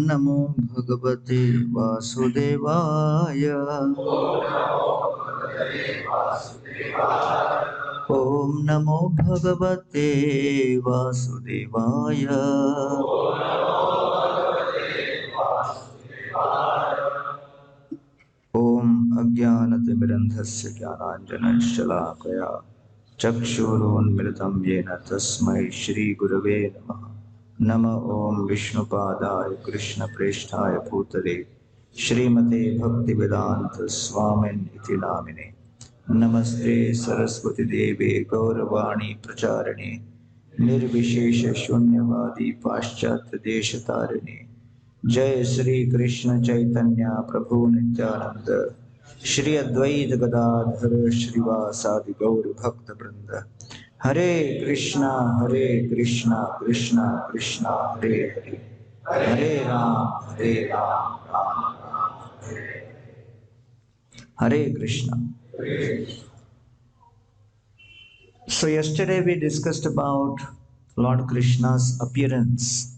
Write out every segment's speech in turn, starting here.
नमो भगवते वासुदेवाय। ॐ नमो भगवते वासुदेवाय। ॐ अज्ञानतिमिरन्धस्य ज्ञानाञ्जनशलाकया चक्षुरुन्मिलितं येन तस्मै श्रीगुरवे नमः। नमः ॐ विष्णुपादाय कृष्णप्रेष्ठाय भूतले श्रीमते भक्तिवेदान्त स्वामिनिति नामिने। नमस्ते सरस्वती देवे गौरवाणी प्रचारिणे निर्विशेष शून्यवादी पाश्चात्य देशतारिणे। जय श्री कृष्ण चैतन्य प्रभु नित्यानंद श्री अद्वैत गदाधर श्रीवासादि गौर भक्त वृंद। हरे कृष्णा कृष्णा कृष्णा हरे हरे, हरे राम राम राम हरे Krishna. So yesterday we discussed about Lord Krishna's appearance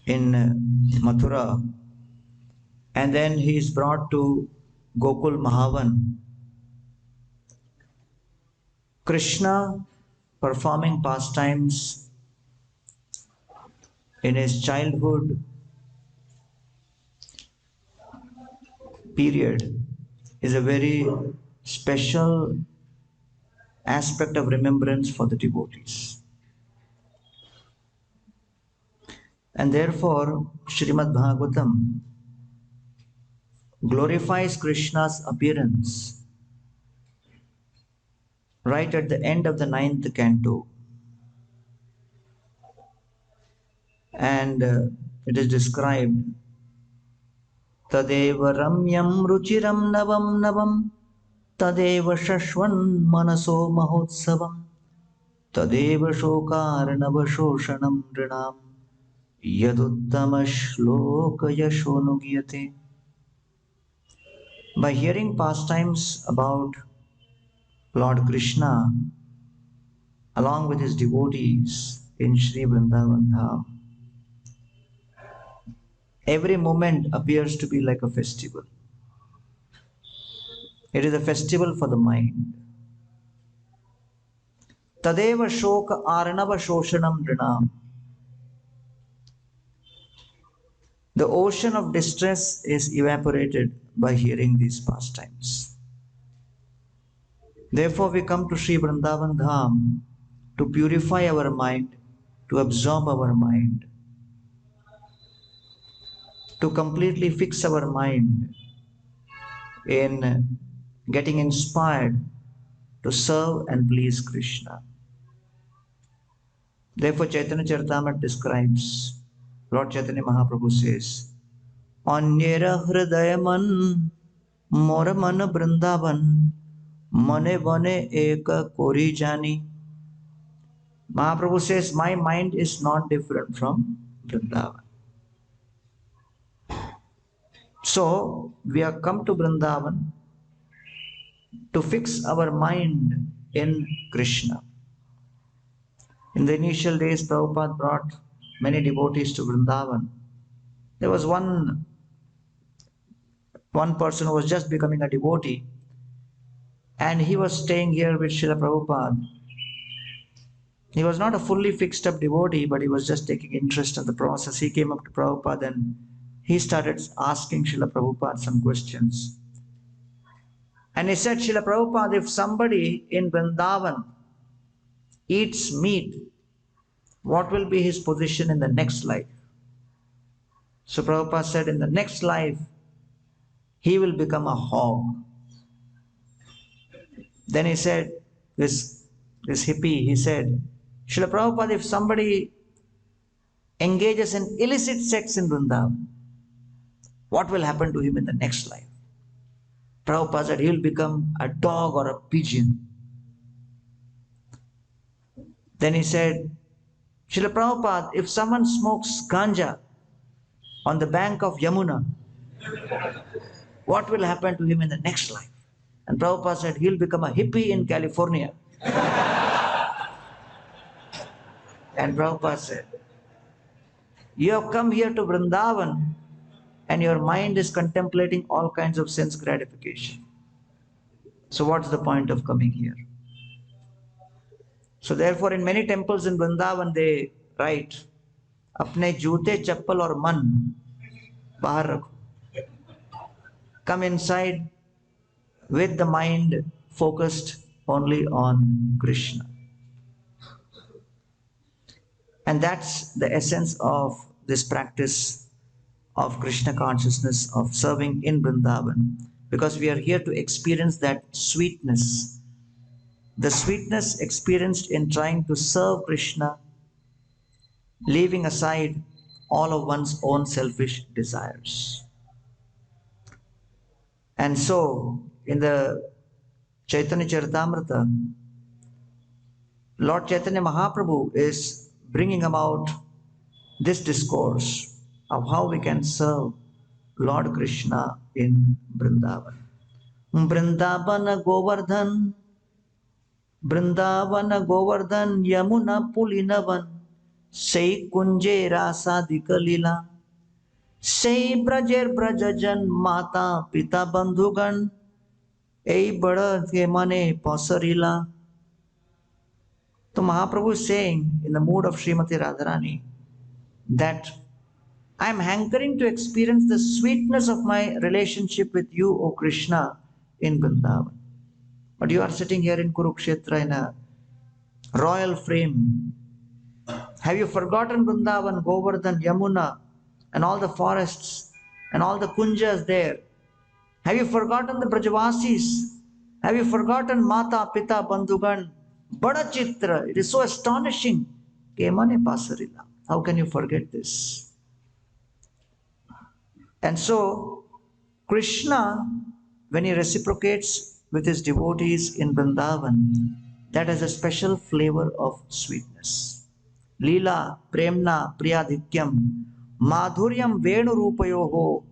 in Mathura, and then he is brought to Gokul Mahavan. Krishna performing pastimes in his childhood period is a very special aspect of remembrance for the devotees. And therefore, Srimad Bhagavatam glorifies Krishna's appearance right at the end of the 9th canto. And it is described, Tadeva ramyam ruchiram navam navam, Tadeva shashvan manaso mahotsavam, Tadeva shokarnava shoshanam rinam, Yaduttama shloka yashonugyate. By hearing pastimes about Lord Krishna along with his devotees in Sri Vrindavan Dham, every moment appears to be like a festival. It is a festival for the mind. Tadeva shoka arnava shoshanam rinam. The ocean of distress is evaporated by hearing these pastimes. Therefore, we come to Sri Vrindavan Dham to purify our mind, to absorb our mind, to completely fix our mind in getting inspired to serve and please Krishna. Therefore, Chaitanya Charitamrita describes, Lord Chaitanya Mahaprabhu says, Anyera hridayaman moraman brindavan mane vane eka kori jani. Mahaprabhu says, my mind is not different from Vrindavan. So, we have come to Vrindavan to fix our mind in Krishna. In the initial days, Prabhupada brought many devotees to Vrindavan. There was one person who was just becoming a devotee, and he was staying here with Srila Prabhupada. He was not a fully fixed up devotee, but he was just taking interest in the process. He came up to Prabhupada and he started asking Srila Prabhupada some questions. And he said, Srila Prabhupada, if somebody in Vrindavan eats meat, what will be his position in the next life? So Prabhupada said, in the next life, he will become a hog. Then he said, this hippie, he said, Srila Prabhupada, if somebody engages in illicit sex in Vrindavan, what will happen to him in the next life? Prabhupada said, he will become a dog or a pigeon. Then he said, Srila Prabhupada, if someone smokes ganja on the bank of Yamuna, what will happen to him in the next life? And Prabhupada said, he'll become a hippie in California. And Prabhupada said, You have come here to Vrindavan and your mind is contemplating all kinds of sense gratification. So what's the point of coming here? So therefore in many temples in Vrindavan they write, अपने जूते चप्पल और मन बाहर रखो. Come inside with the mind focused only on Krishna. And that's the essence of this practice of Krishna consciousness, of serving in Vrindavan, because we are here to experience that sweetness, the sweetness experienced in trying to serve Krishna, leaving aside all of one's own selfish desires. And so, in the Chaitanya Charitamrita, Lord Chaitanya Mahaprabhu is bringing about this discourse of how we can serve Lord Krishna in Vrindavan. Vrindavana Govardhan, Vrindavana Govardhan, Yamuna Pulinavan, Sei Kunje Rasadika Leela, Sei Brajer Brajajan Mata Pita Bandhugan, 𝐈𝐒𝐊𝐃𝐓𝐻 𝗵𝗺. So Mahaprabhu is saying in the mood of Srimati Radharani that I am hankering to experience the sweetness of my relationship with you, O Krishna, in Vrindavan. But you are sitting here in Kurukshetra in a royal frame. Have you forgotten Vrindavan, Govardhan, Yamuna, and all the forests and all the kunjas there? Have you forgotten the Brajavasis? Have you forgotten Mata, Pita, Bandhugan? Bada Chitra, it is so astonishing. Kemane Pasarila. How can you forget this? And so, Krishna, when he reciprocates with his devotees in Vrindavan, that has a special flavor of sweetness. Leela, premna, priyadhikyam, madhuryam 𝗵𝗺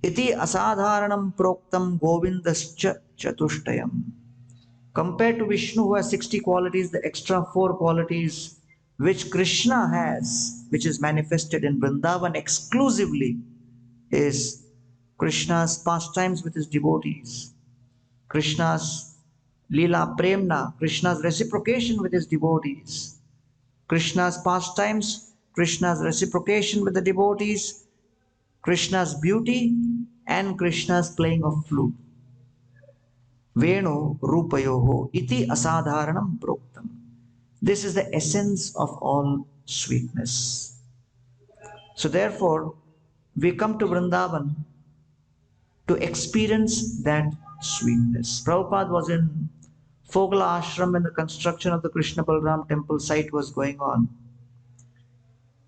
iti asadharanam proktam govindascha chatushtayam. Compared to Vishnu, who has 60 qualities, the extra 4 qualities which Krishna has, which is manifested in Vrindavan exclusively, is Krishna's pastimes with his devotees, Krishna's leela premna, Krishna's reciprocation with his devotees, Krishna's pastimes, Krishna's reciprocation with the devotees, Krishna's beauty, and Krishna's playing of flute. Venu rupayoho iti asadharanam proktam. This is the essence of all sweetness. So therefore, we come to Vrindavan to experience that sweetness. Prabhupada was in Fogla Ashram when the construction of the Krishna Balram temple site was going on.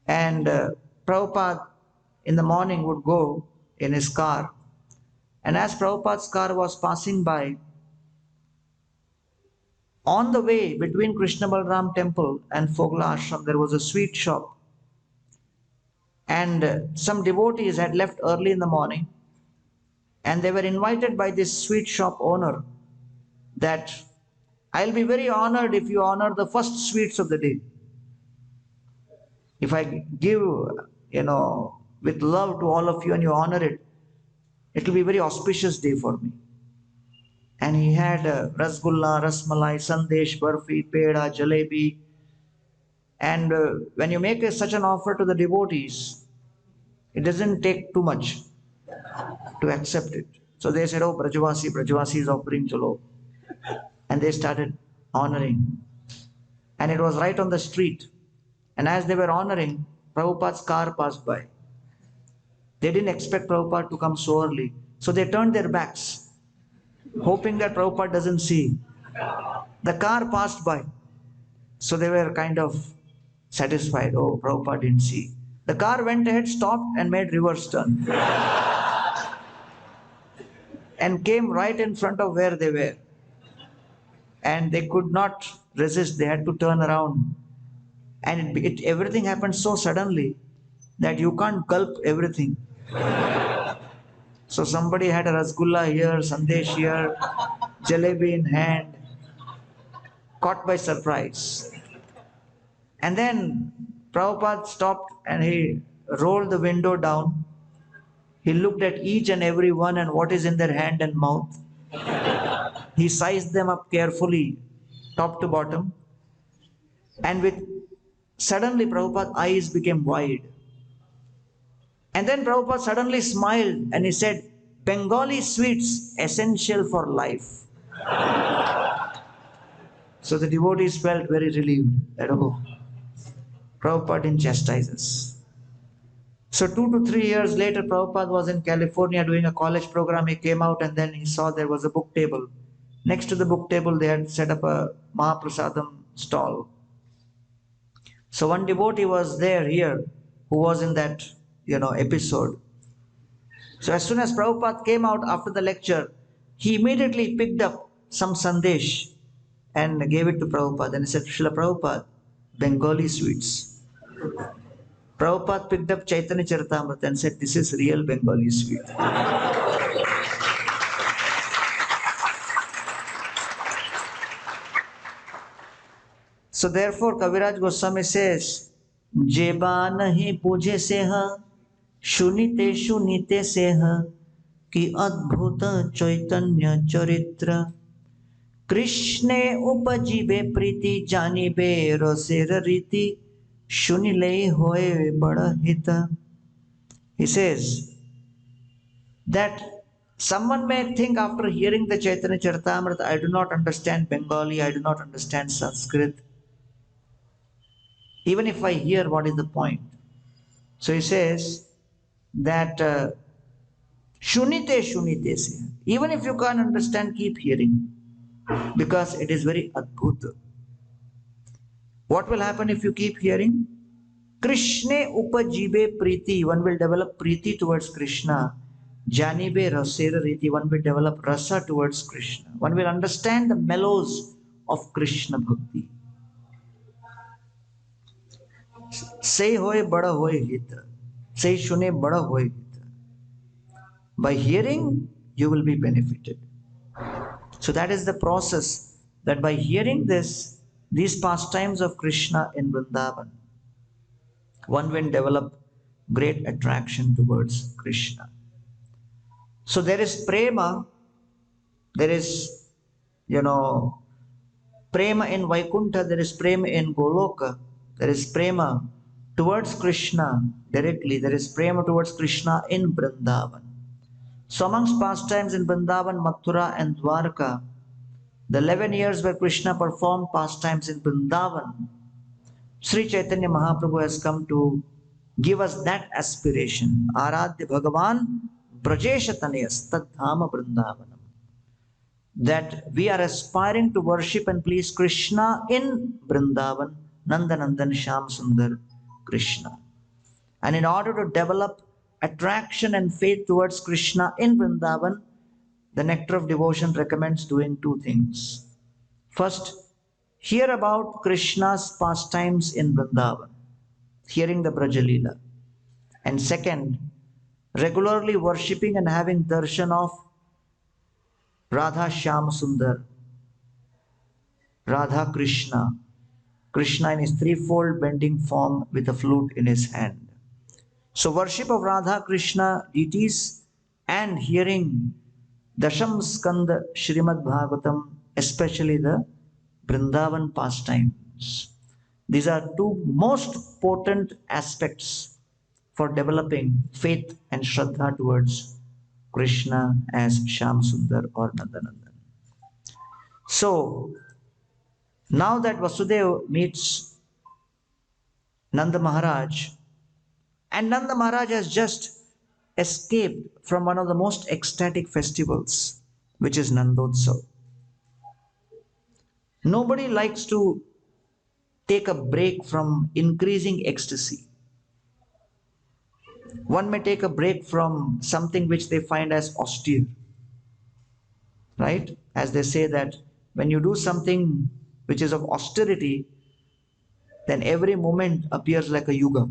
And Prabhupada in the morning would go in his car. And as Prabhupada's car was passing by, on the way between Krishna Balram temple and Fogla Ashram, there was a sweet shop. And some devotees had left early in the morning and they were invited by this sweet shop owner that I'll be very honored if you honor the first sweets of the day. If I give, with love to all of you and you honor it, it will be a very auspicious day for me. And he had rasgulla, rasmalai, sandesh, barfi, peda, jalebi. And when you make such an offer to the devotees, it doesn't take too much to accept it. So they said, oh, Brajavasi is offering chalo. And they started honoring. And it was right on the street. And as they were honoring, Prabhupada's car passed by. They didn't expect Prabhupada to come so early. So they turned their backs, hoping that Prabhupada doesn't see. The car passed by. So they were kind of satisfied. Oh, Prabhupada didn't see. The car went ahead, stopped and made reverse turn. And came right in front of where they were. And they could not resist. They had to turn around. And everything happened so suddenly that you can't gulp everything. So somebody had a rasgulla here, sandesh here, jalebi in hand, caught by surprise. And then Prabhupada stopped and he rolled the window down. He looked at each and every one and what is in their hand and mouth. He sized them up carefully, top to bottom. And suddenly Prabhupada's eyes became wide. And then Prabhupada suddenly smiled and he said, Bengali sweets essential for life. So the devotees felt very relieved that, oh, Prabhupada didn't chastise us. So 2 to 3 years later, Prabhupada was in California doing a college program. He came out and then he saw there was a book table. Next to the book table, they had set up a Mahaprasadam stall. So one devotee was here who was in that, episode. So as soon as Prabhupada came out after the lecture, he immediately picked up some sandesh and gave it to Prabhupada. And he said, Srila Prabhupada, Bengali sweets. Prabhupada picked up Chaitanya Charitamrita and said, this is real Bengali sweet. So therefore, Kaviraj Goswami says, Jeba nahi puje seha, shunite shunite seha, ki adbhuta chaitanya charitra. Krishne upajibe priti janibe rasera riti, shunile hoye bada hita. He says that someone may think after hearing the Chaitanya Charitamrita, I do not understand Bengali, I do not understand Sanskrit. Even if I hear, what is the point? So he says that shunite shunite se. Even if you can't understand, keep hearing, because it is very adbhuta. What will happen if you keep hearing? Krishne upajibe priti. One will develop priti towards Krishna. Janibe rasera riti. One will develop rasa towards Krishna. One will understand the mellows of Krishna bhakti. Say hoy bada hoy hita. Say shune bada hoy hita. By hearing, you will be benefited. So that is the process, that by hearing these pastimes of Krishna in Vrindavan, one will develop great attraction towards Krishna. So there is prema, there is, prema in Vaikuntha, there is prema in Goloka, there is prema towards Krishna directly, there is prema towards Krishna in Vrindavan. So amongst pastimes in Vrindavan, Mathura and Dwarka, the 11 years where Krishna performed pastimes in Vrindavan, Sri Chaitanya Mahaprabhu has come to give us that aspiration. Aradhya Bhagavan Brajesha Tanayas Tadhama Vrindavanam. That we are aspiring to worship and please Krishna in Vrindavan, Nandanandan Shyam Sundar Krishna. And in order to develop attraction and faith towards Krishna in Vrindavan, the Nectar of Devotion recommends doing two things. First, hear about Krishna's pastimes in Vrindavan, hearing the Braja Leela. And second, regularly worshipping and having darshan of Radha Shyam Sundar, Radha Krishna, Krishna in his threefold bending form with a flute in his hand. So worship of Radha Krishna deities and hearing Dasham Skanda Srimad Bhagavatam, especially the Vrindavan pastimes. These are two most potent aspects for developing faith and Shraddha towards Krishna as Shyam Sundar or Nandanandan. So now that Vasudeva meets Nanda Maharaj, and Nanda Maharaj has just escaped from one of the most ecstatic festivals, which is Nandotsav. Nobody likes to take a break from increasing ecstasy. One may take a break from something which they find as austere, right? As they say that when you do something which is of austerity, then every moment appears like a yuga.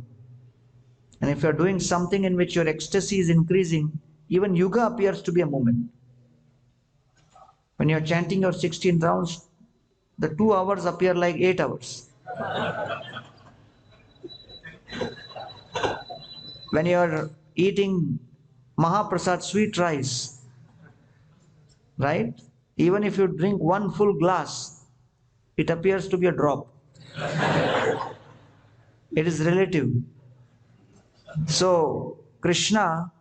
And if you are doing something in which your ecstasy is increasing, even yuga appears to be a moment. When you are chanting your 16 rounds, the 2 hours appear like 8 hours. when you are eating Mahaprasad sweet rice, right? Even if you drink one full glass, it appears to be a drop. It is relative. So Krishna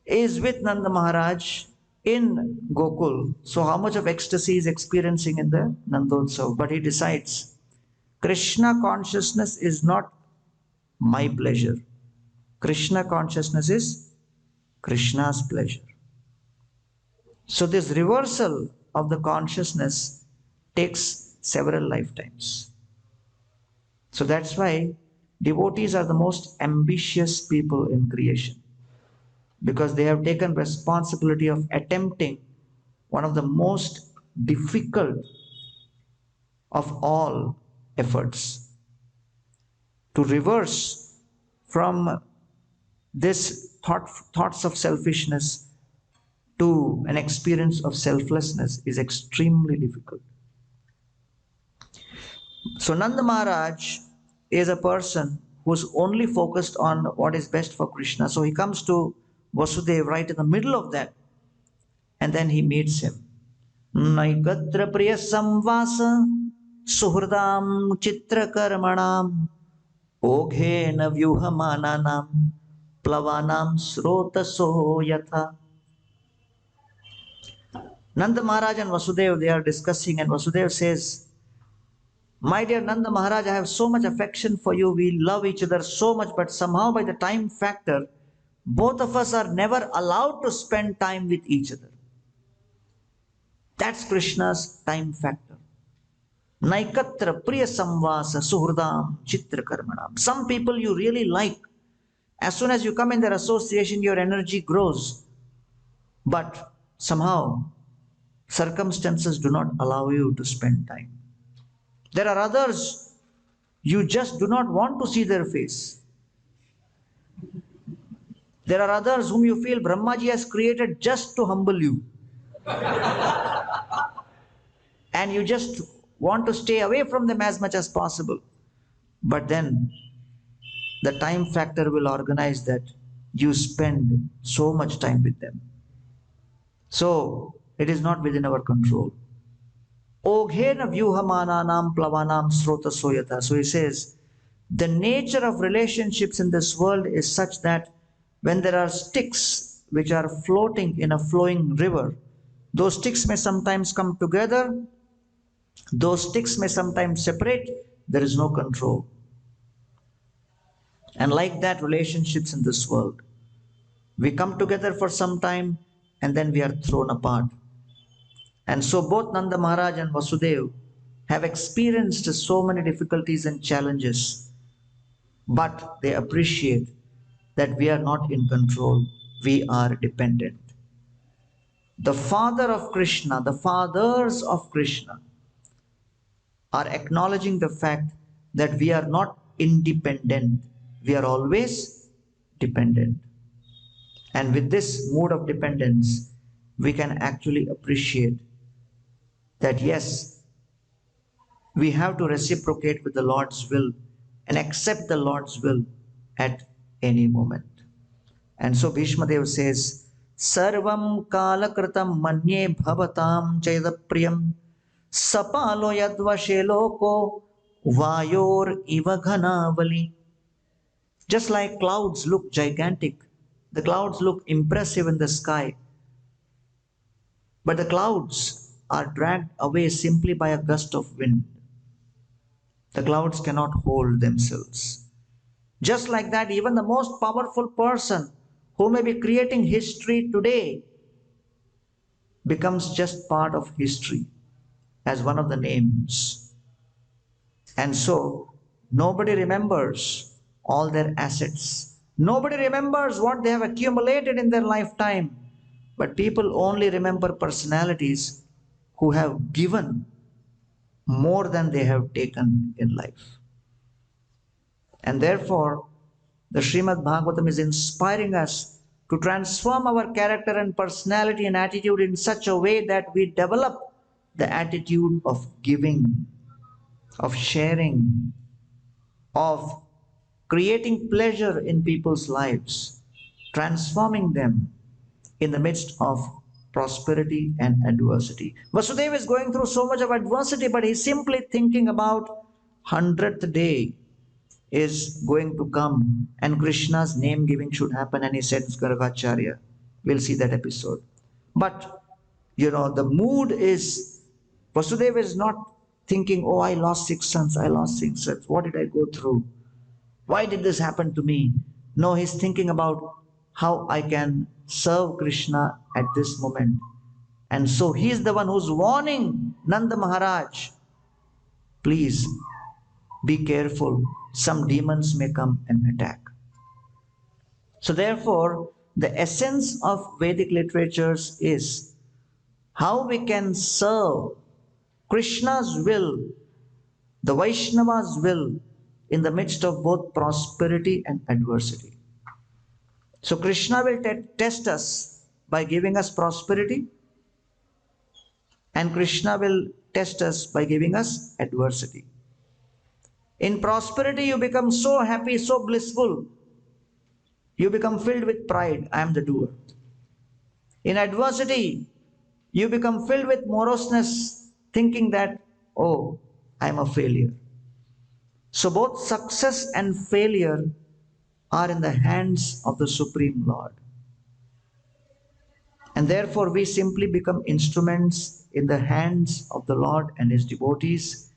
is with Nanda Maharaj in Gokul. So how much of ecstasy is experiencing in the Nandotsav? But he decides, Krishna consciousness is not my pleasure. Krishna consciousness is Krishna's pleasure. So this reversal of the consciousness takes several lifetimes. So that's why devotees are the most ambitious people in creation, because they have taken responsibility of attempting one of the most difficult of all efforts, to reverse from this thoughts of selfishness to an experience of selflessness is extremely difficult. So Nanda Maharaj is a person who's only focused on what is best for Krishna. So he comes to Vasudeva right in the middle of that, and then he meets him. 𝗏𝗏𝐶𝐶𝐶𝐵𝐻 𝗏𝐒𝐊𝐵𝐻 𝗵𝐺𝐻 𝗃𝗏𝐺 Nanda Maharaj and Vasudeva, they are discussing, and Vasudeva says, my dear Nanda Maharaj, I have so much affection for you. We love each other so much, but somehow by the time factor, both of us are never allowed to spend time with each other. That's Krishna's time factor. Naikatra priya samvasa suhrdam chitra karmanam. Some people you really like. As soon as you come in their association, your energy grows. But somehow, circumstances do not allow you to spend time. There are others, you just do not want to see their face. There are others whom you feel Brahmaji has created just to humble you. And you just want to stay away from them as much as possible. But then the time factor will organize that you spend so much time with them. So it is not within our control. 𝗏𝗍𝗔 𝗵𝐺𝐻 𝗃𝗏𝐺. So he says, the nature of relationships in this world is such that when there are sticks which are floating in a flowing river, those sticks may sometimes come together, those sticks may sometimes separate, there is no control. And like that, relationships in this world, we come together for some time and then we are thrown apart. And so both Nanda Maharaj and Vasudeva have experienced so many difficulties and challenges, but they appreciate that we are not in control, we are dependent. The father of Krishna, the fathers of Krishna are acknowledging the fact that we are not independent, we are always dependent. And with this mood of dependence, we can actually appreciate that yes, we have to reciprocate with the Lord's will and accept the Lord's will at any moment. And so Bhishma Dev says, Sarvam kalakritam manye bhavatam chaitapriyam sapalo yadvasheloko vayor iva ghanavali. Just like clouds look gigantic, the clouds look impressive in the sky, but the clouds are dragged away simply by a gust of wind. The clouds cannot hold themselves. Just like that, even the most powerful person who may be creating history today becomes just part of history as one of the names. And so nobody remembers all their assets. Nobody remembers what they have accumulated in their lifetime. But people only remember personalities who have given more than they have taken in life. And therefore, the Srimad Bhagavatam is inspiring us to transform our character and personality and attitude in such a way that we develop the attitude of giving, of sharing, of creating pleasure in people's lives, transforming them in the midst of prosperity and adversity. Vasudeva is going through so much of adversity, but he's simply thinking about 100th day is going to come and Krishna's name giving should happen, and he sends Gargacharya. We'll see that episode. But the mood is, Vasudeva is not thinking, oh, I lost 6 sons, I lost 6 sons. What did I go through? Why did this happen to me? No, he's thinking about how I can serve Krishna at this moment. And so he's the one who's warning Nanda Maharaj, please be careful. Some demons may come and attack. So therefore, the essence of Vedic literatures is how we can serve Krishna's will, the Vaishnava's will, in the midst of both prosperity and adversity. So Krishna will test us by giving us prosperity, and Krishna will test us by giving us adversity. In prosperity, you become so happy, so blissful. You become filled with pride. I am the doer. In adversity, you become filled with moroseness, thinking that, oh, I am a failure. So both success and failure are in the hands of the Supreme Lord. And therefore, we simply become instruments in the hands of the Lord and His devotees.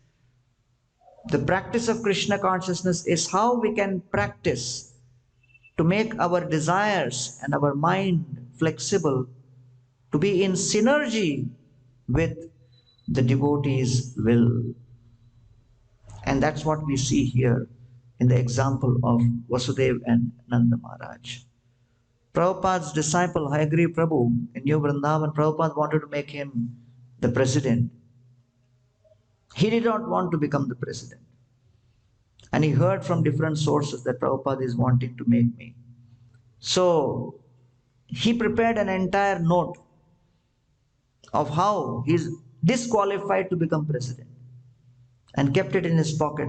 The practice of Krishna consciousness is how we can practice to make our desires and our mind flexible, to be in synergy with the devotee's will. And that's what we see here in the example of Vasudeva and Nanda Maharaj. Prabhupada's disciple, 𝐈𝐒⁴ in New Vrindavan, Prabhupada wanted to make him the president. He did not want to become the president. And he heard from different sources that Prabhupada is wanting to make me. So he prepared an entire note of how he is disqualified to become president and kept it in his pocket,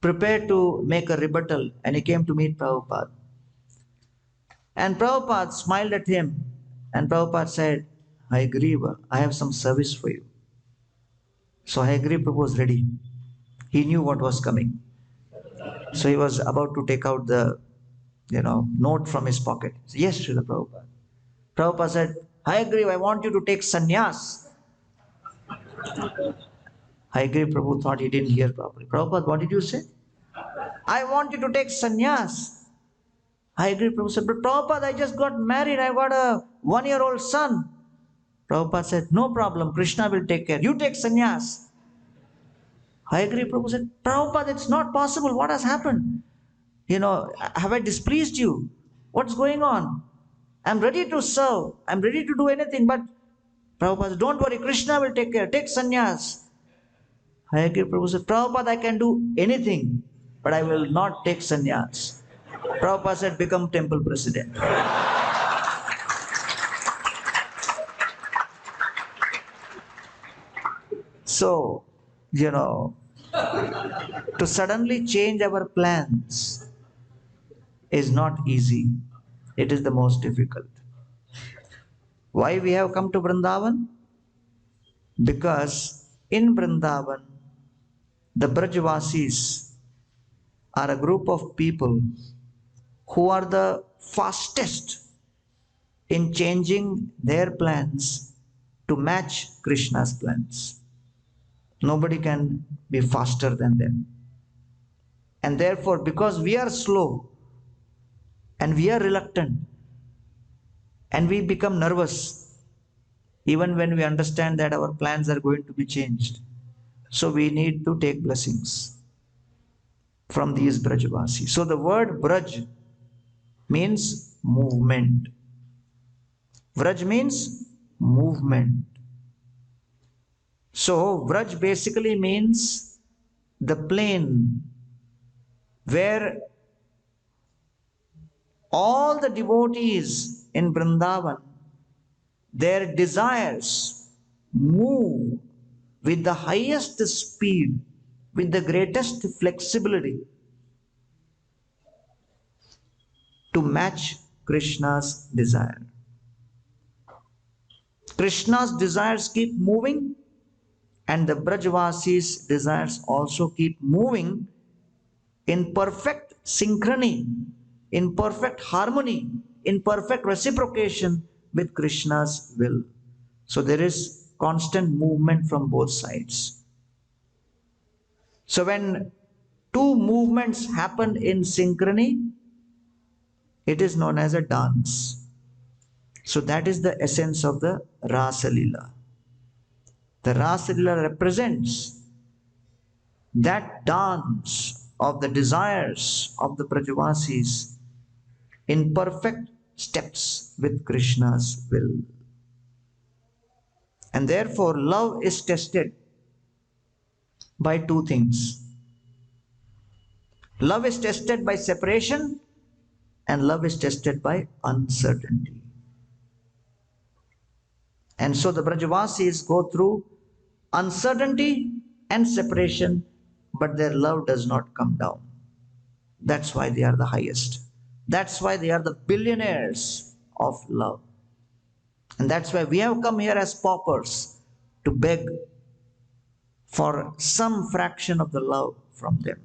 prepared to make a rebuttal, and he came to meet Prabhupada. And Prabhupada smiled at him, and Prabhupada said, 𝗈𝗵𝗆, I have some service for you. So 𝗈𝗵𝗆 was ready. He knew what was coming. So he was about to take out the note from his pocket. Said, yes, Srila Prabhupada. Prabhupada said, 𝗈𝗵𝗆, I want you to take sannyas. 𝗈𝗵𝗆 thought he didn't hear properly. Prabhupada, what did you say? I want you to take sannyas. 𝗈𝗵𝗆 said, but Prabhupada, I just got married. I got a 1-year-old son. Prabhupada said, no problem. Krishna will take care. You take sannyas. 𝗈𝗵𝗆 said, Prabhupada, it's not possible. What has happened? Have I displeased you? What's going on? I'm ready to serve. I'm ready to do anything. But Prabhupada said, don't worry. Krishna will take care. Take sannyas. 𝗈𝗵𝗆 said, Prabhupada, I can do anything, but I will not take sannyas. Prabhupada said, become temple president. So, to suddenly change our plans is not easy. It is the most difficult. Why we have come to Vrindavan? Because in Vrindavan, the Brajvasis are a group of people who are the fastest in changing their plans to match Krishna's plans. Nobody can be faster than them. And therefore, because we are slow and we are reluctant and we become nervous even when we understand that our plans are going to be changed. So we need to take blessings from these Brajvasis. So the word Braj means movement. Vraj means movement. So Vraj basically means the plain where all the devotees in Vrindavan, their desires move with the highest speed, with the greatest flexibility. to match Krishna's desire. Krishna's desires keep moving, and the Brajavasis' desires also keep moving in perfect synchrony, in perfect harmony, in perfect reciprocation with Krishna's will. So there is constant movement from both sides. So when two movements happen in synchrony, it is known as a dance. So that is the essence of the Rasa Leela. The Rasa Leela represents that dance of the desires of the Brajavasis in perfect steps with Krishna's will. And therefore, love is tested by two things. Love is tested by separation, and love is tested by uncertainty. And so the Brajavasis go through uncertainty and separation, but their love does not come down. That's why they are the highest. That's why they are the billionaires of love. And that's why we have come here as paupers to beg for some fraction of the love from them,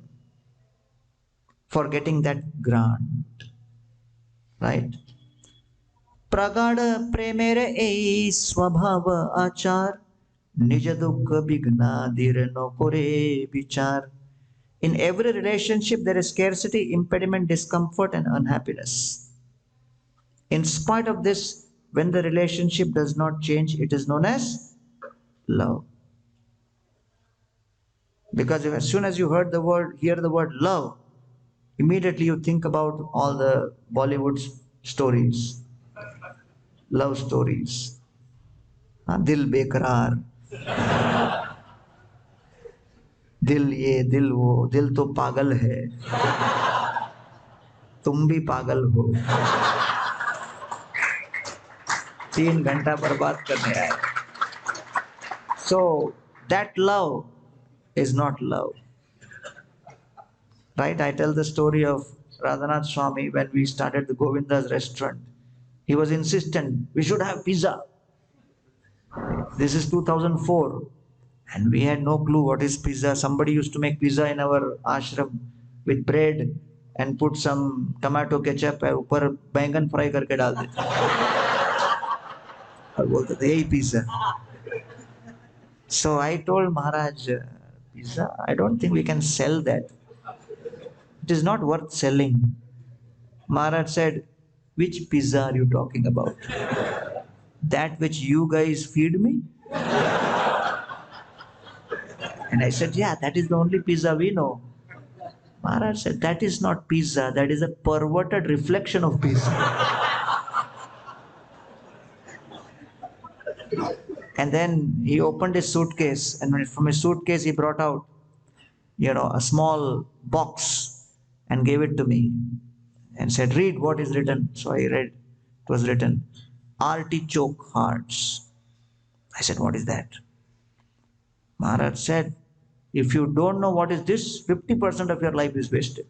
for getting that grant. Right? Pragada premere ei 𝗼𝐶𝐶 achar nija dukha bigna dire no kore vichar. In every relationship, there is scarcity, impediment, discomfort, and unhappiness. In spite of this, when the relationship does not change, it is known as love. Because as soon as you hear the word love, immediately you think about all the Bollywood stories, love stories. Dil beqarar, dil ye, dil wo, dil to pagal hai, tum bhi pagal ho. 3 घंटा बर्बाद करने आए. So that love is not love. Right? I tell the story of Radhanath Swami when we started the Govinda's restaurant. He was insistent, we should have pizza. This is 2004 and we had no clue what is pizza. Somebody used to make pizza in our ashram with bread and put some tomato ketchup और ऊपर बैंगन fry करके डाल देते और बोलते थे यही pizza. So I told Maharaj, pizza, I don't think we can sell that. It is not worth selling. Maharaj said, which pizza are you talking about? That which you guys feed me? And I said, yeah, that is the only pizza we know. Maharaj said, that is not pizza, that is a perverted reflection of pizza. And then he opened his suitcase, and from his suitcase he brought out, a small box and gave it to me and said, read what is written. So I read. It was written, artichoke hearts. I said, what is that? Maharaj said, if you don't know what is this, 50% of your life is wasted.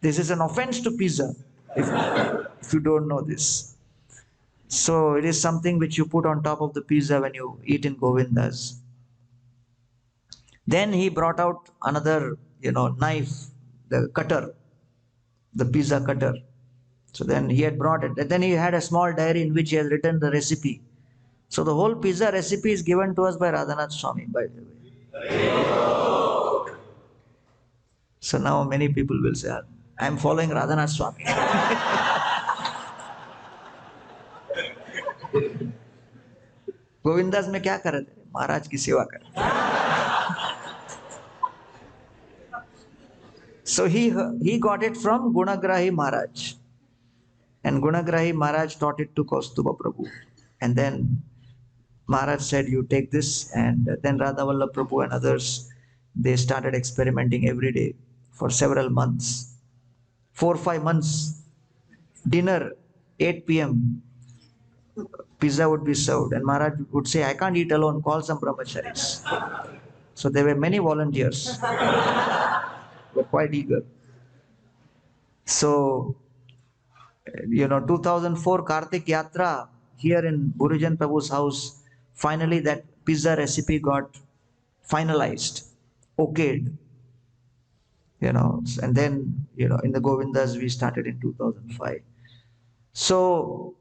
This is an offense to pizza if you don't know this. So it is something which you put on top of the pizza when you eat in Govinda's. Then he brought out another, knife, the cutter, the pizza cutter. So then he had brought it. And then he had a small diary in which he has written the recipe. So the whole pizza recipe is given to us by Radhanath Swami, by the way. So now many people will say, I am following Radhanath Swami. Govindas में क्या कर रहे थे? महाराज की सेवा कर रहे थे. So he got it from Gunagrahi Maharaj, and Gunagrahi Maharaj taught it to Kaustubha Prabhu, and then Maharaj said, you take this, and then Radha Vallabh Prabhu and others, they started experimenting every day for several months, 4-5 months. Dinner 8 p.m. pizza would be served, and Maharaj would say, I can't eat alone, call some brahmacharis. So there were many volunteers who were quite eager. So, 2004 Kartik Yatra here in Burijan Prabhu's house, finally that pizza recipe got finalized, okayed, and then, in the Govindas we started in 2005. So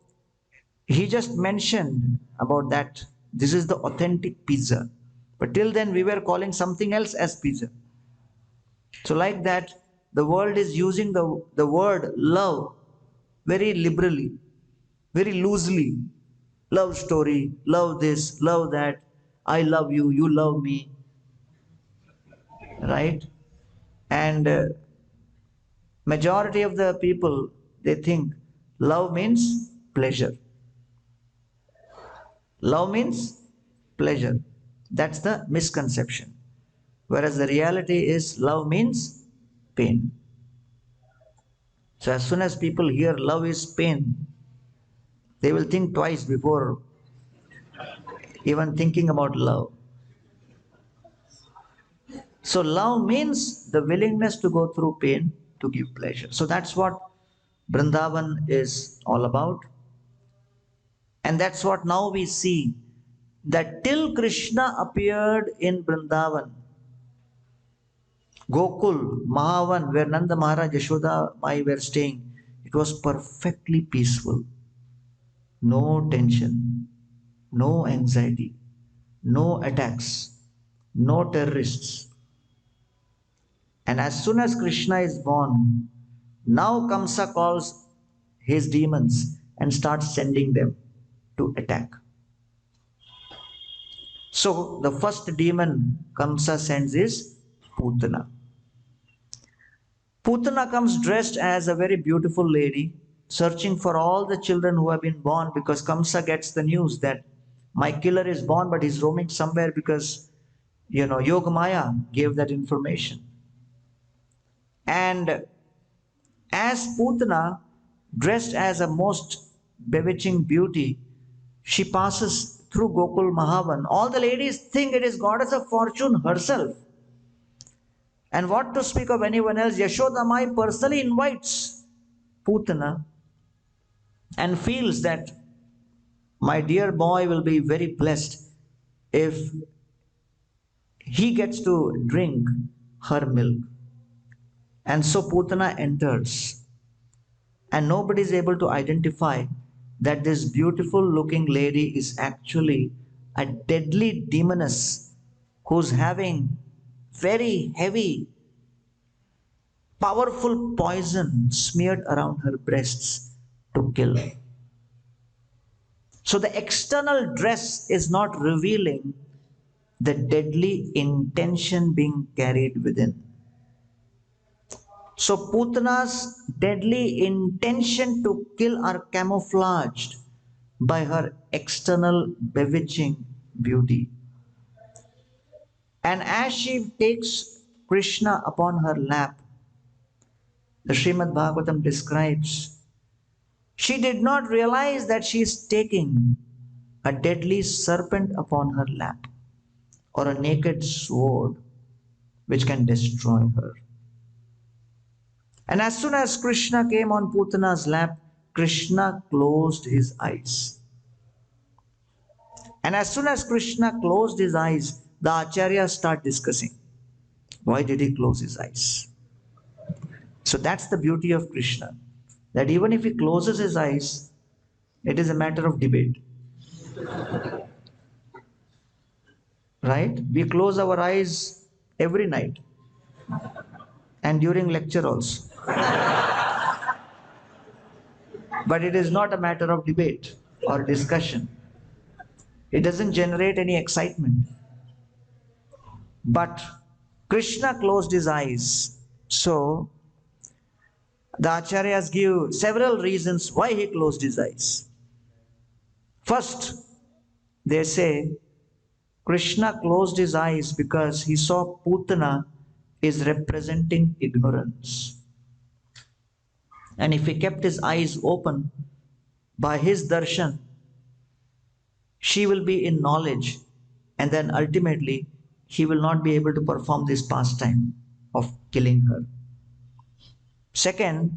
he just mentioned about that this is the authentic pizza. But till then we were calling something else as pizza. So like that, the world is using the word love very liberally, very loosely. Love story, love this, love that, I love you, you love me, right? And majority of the people, they think love means pleasure. Love means pleasure. That's the misconception. Whereas the reality is love means pain. So as soon as people hear love is pain, they will think twice before even thinking about love. So love means the willingness to go through pain to give pleasure. So that's what Vrindavan is all about. And that's what now we see, that till Krishna appeared in Vrindavan, Gokul, Mahavan, where Nanda Maharaj, Yashoda, Mai were staying, it was perfectly peaceful. No tension, no anxiety, no attacks, no terrorists. And as soon as Krishna is born, now 𝗵𝐶 calls his demons and starts sending them to attack. So the first demon 𝗵𝐶 sends is Putana. Putana comes dressed as a very beautiful lady, searching for all the children who have been born, because 𝗵𝐶 gets the news that my killer is born, but he's roaming somewhere, because Yoga Maya gave that information. And as Putana, dressed as a most bewitching beauty, she passes through Gokul Mahavan. All the ladies think it is goddess of fortune herself. And what to speak of anyone else, Yashoda Mai personally invites Putana and feels that my dear boy will be very blessed if he gets to drink her milk. And so Putana enters, and nobody is able to identify that this beautiful looking lady is actually a deadly demoness who's having very heavy, powerful poison smeared around her breasts to kill. So the external dress is not revealing the deadly intention being carried within. So Putana's deadly intention to kill are camouflaged by her external bewitching beauty. And as she takes Krishna upon her lap, the Srimad Bhagavatam describes, she did not realize that she is taking a deadly serpent upon her lap, or a naked sword which can destroy her. And as soon as Krishna came on Putana's lap, Krishna closed his eyes. And as soon as Krishna closed his eyes, the acharyas start discussing. Why did he close his eyes? So that's the beauty of Krishna, that even if he closes his eyes, it is a matter of debate. Right? We close our eyes every night and during lecture also. But it is not a matter of debate or discussion. It doesn't generate any excitement. But Krishna closed his eyes. So the acharyas give several reasons why he closed his eyes. First, they say Krishna closed his eyes because he saw Putana is representing ignorance. And if he kept his eyes open, by his darshan, she will be in knowledge, and then ultimately he will not be able to perform this pastime of killing her. Second,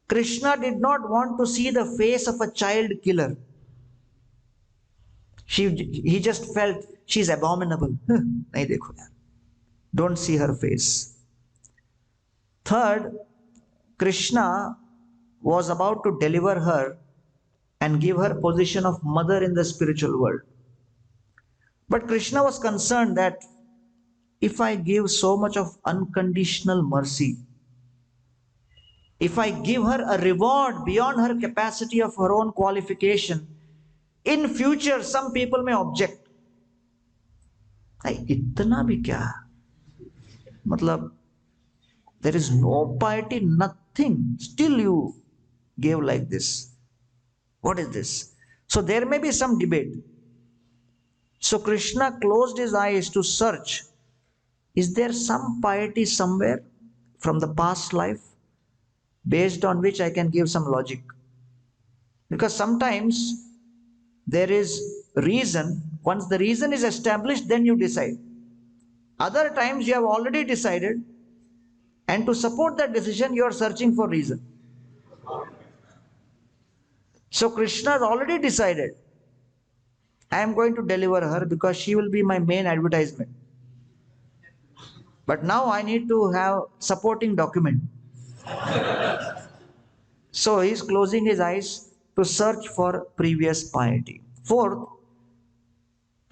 Krishna did not want to see the face of a child killer. He just felt she's abominable. Nahi dekho yaar. Don't see her face. Third, Krishna was about to deliver her and give her position of mother in the spiritual world. But Krishna was concerned that if I give so much of unconditional mercy, if I give her a reward beyond her capacity of her own qualification, in future some people may object. इतना भी क्या? मतलब, there is no piety, nothing. Still you gave like this. What is this? So there may be some debate. So Krishna closed his eyes to search. Is there some piety somewhere from the past life based on which I can give some logic? Because sometimes there is reason. Once the reason is established, then you decide. Other times you have already decided, and to support that decision you are searching for reason. So Krishna has already decided, I am going to deliver her because she will be my main advertisement. But now I need to have supporting document. So he is closing his eyes to search for previous piety. Fourth,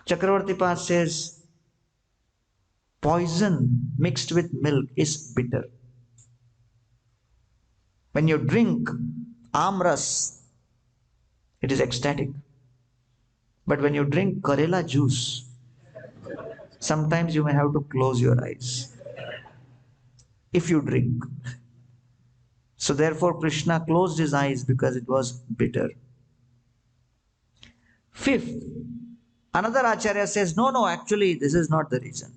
𝗏𝗵𝐻 says, poison mixed with milk is bitter. When you drink amras, it is ecstatic. But when you drink Karela juice, sometimes you may have to close your eyes if you drink. So therefore Krishna closed his eyes because it was bitter. Fifth, another Acharya says, no, actually this is not the reason.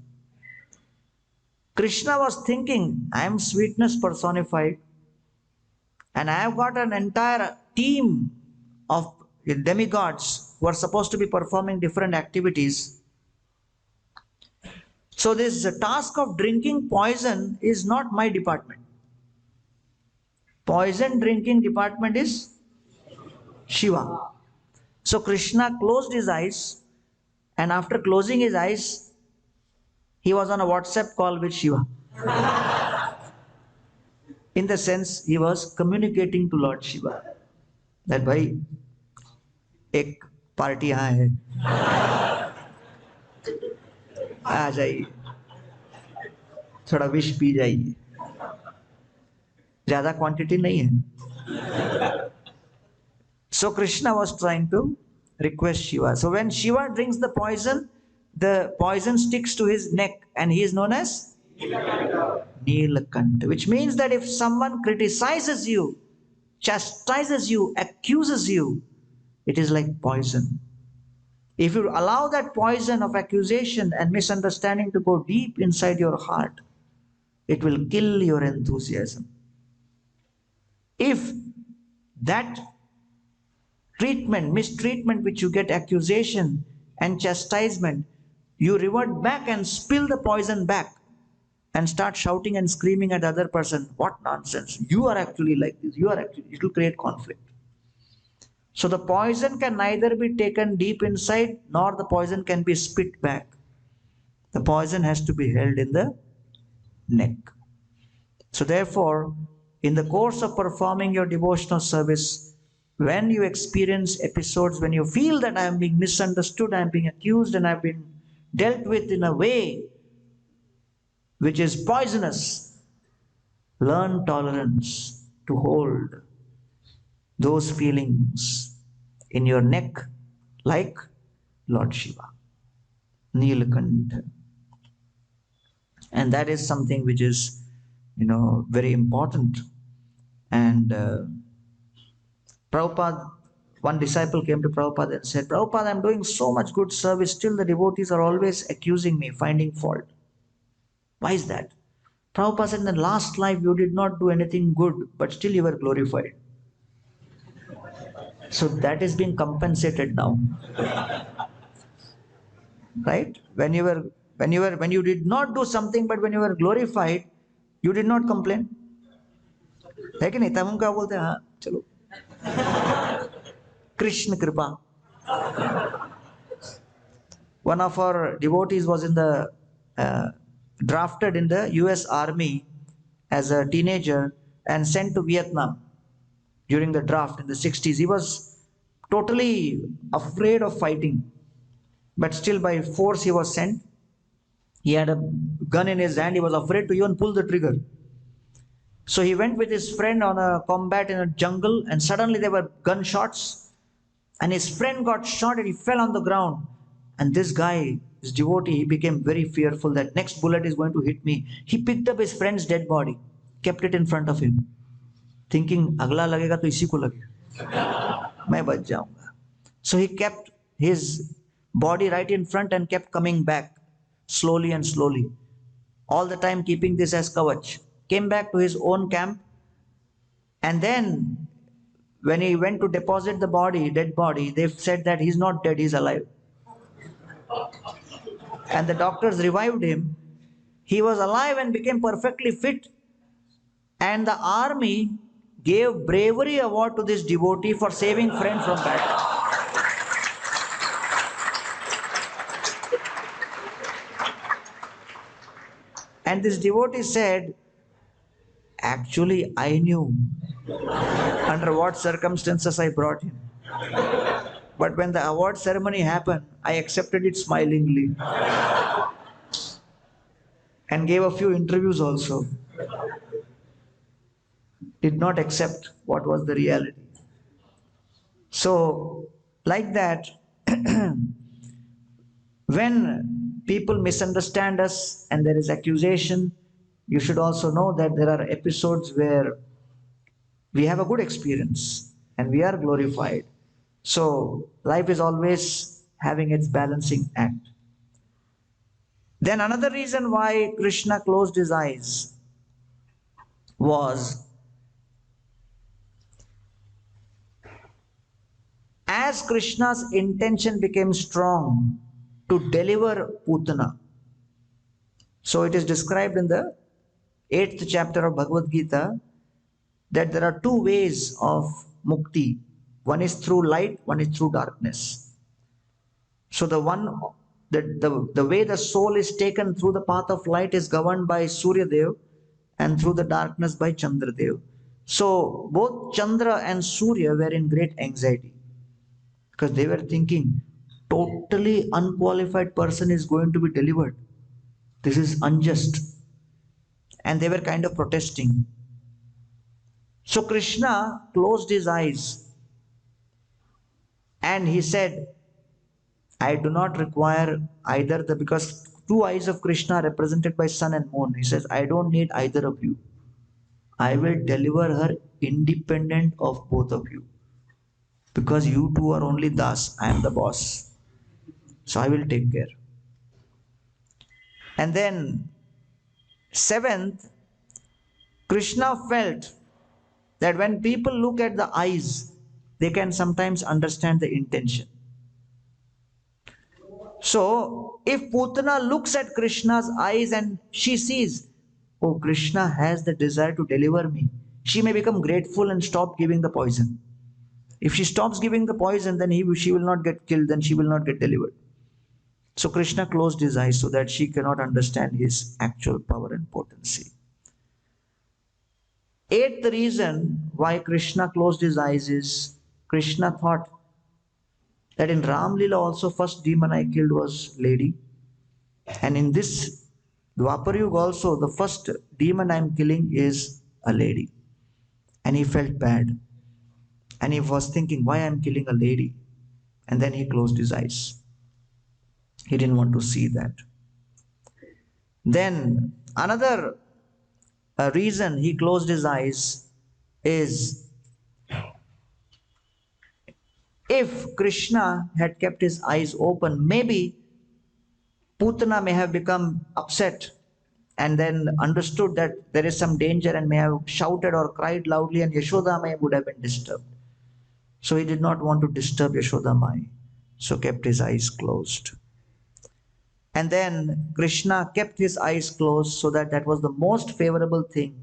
Krishna was thinking, I am sweetness personified, and I have got an entire team of demigods who are supposed to be performing different activities. So this task of drinking poison is not my department. Poison drinking department is Shiva. So Krishna closed his eyes, and after closing his eyes, he was on a WhatsApp call with Shiva. In the sense, he was communicating to Lord Shiva that bhai, ek party yahan hai, आ जाइए, थोड़ा विष P जाइए, ज्यादा quantity नहीं है. So Krishna was trying to request Shiva. So when Shiva drinks the poison sticks to his neck, and he is known as Neelakanta, which means that if someone criticizes you, chastises you, accuses you, it is like poison. If you allow that poison of accusation and misunderstanding to go deep inside your heart, it will kill your enthusiasm. If that mistreatment which you get, accusation and chastisement, you revert back and spill the poison back and start shouting and screaming at the other person, what nonsense, you are actually like this, it will create conflict. So the poison can neither be taken deep inside, nor the poison can be spit back. The poison has to be held in the neck. So therefore, in the course of performing your devotional service, when you experience episodes, when you feel that I am being misunderstood, I am being accused, and I have been dealt with in a way which is poisonous, learn tolerance to hold those feelings in your neck like Lord Shiva, Neelakanta. And that is something which is, very important. And Prabhupada, one disciple came to Prabhupada and said, Prabhupada, I am doing so much good service, still the devotees are always accusing me, finding fault. Why is that? Prabhupada said, in the last life you did not do anything good, but still you were glorified. So that is being compensated now. Right? When you did not do something, but when you were glorified, you did not complain. है कि नहीं? तब हम क्या बोलते हैं? हाँ चलो, कृष्ण कृपा. One of our devotees was in the drafted in the US Army as a teenager and sent to Vietnam during the draft in the 60s. He was totally afraid of fighting, but still by force he was sent. He had a gun in his hand. He was afraid to even pull the trigger. So he went with his friend on a combat in a jungle, and suddenly there were gunshots, and his friend got shot and he fell on the ground. And this guy, his devotee, he became very fearful that next bullet is going to hit me. He picked up his friend's dead body, kept it in front of him, thinking अगला लगेगा तो इसी को लगेगा, मैं बच जाऊंगा. So he kept his body right in front and kept coming back slowly and slowly, all the time keeping this as kavach. Came back to his own camp, and then when he went to deposit the body, dead body, they said that he's not dead, he's alive. And the doctors revived him. He was alive and became perfectly fit. And the army gave bravery award to this devotee for saving friend from battle. And this devotee said, actually I knew under what circumstances I brought him. But when the award ceremony happened, I accepted it smilingly and gave a few interviews also. Did not accept what was the reality. So, like that, when people misunderstand us and there is accusation, you should also know that there are episodes where we have a good experience and we are glorified. So life is always having its balancing act. Then another reason why Krishna closed his eyes was as Krishna's intention became strong to deliver Putana. So it is described in the 8th chapter of Bhagavad Gita that there are two ways of mukti. One is through light, one is through darkness. So the way the soul is taken through the path of light is governed by Surya Dev, and through the darkness by Chandra Dev. So both Chandra and Surya were in great anxiety because they were thinking, totally unqualified person is going to be delivered. This is unjust. And they were kind of protesting. So Krishna closed his eyes and he said, I do not require either because two eyes of Krishna are represented by sun and moon. He says, I don't need either of you. I will deliver her independent of both of you. Because you two are only das, I am the boss. So I will take care. And then, seventh, Krishna felt that when people look at the eyes, they can sometimes understand the intention. So, if Putana looks at Krishna's eyes and she sees, oh, Krishna has the desire to deliver me, she may become grateful and stop giving the poison. If she stops giving the poison, then she will not get killed, then she will not get delivered. So Krishna closed his eyes so that she cannot understand his actual power and potency. Eighth reason why Krishna closed his eyes is Krishna thought that in Ram Leela also first demon I killed was lady. And in this Dwapar Yuga also the first demon I am killing is a lady. And he felt bad. And he was thinking, why I am killing a lady? And then he closed his eyes. He didn't want to see that. Then another reason he closed his eyes is if Krishna had kept his eyes open, maybe Putana may have become upset and then understood that there is some danger and may have shouted or cried loudly, and Yashoda Mai would have been disturbed. So he did not want to disturb Yashoda Mai, so kept his eyes closed. And then Krishna kept his eyes closed so that was the most favorable thing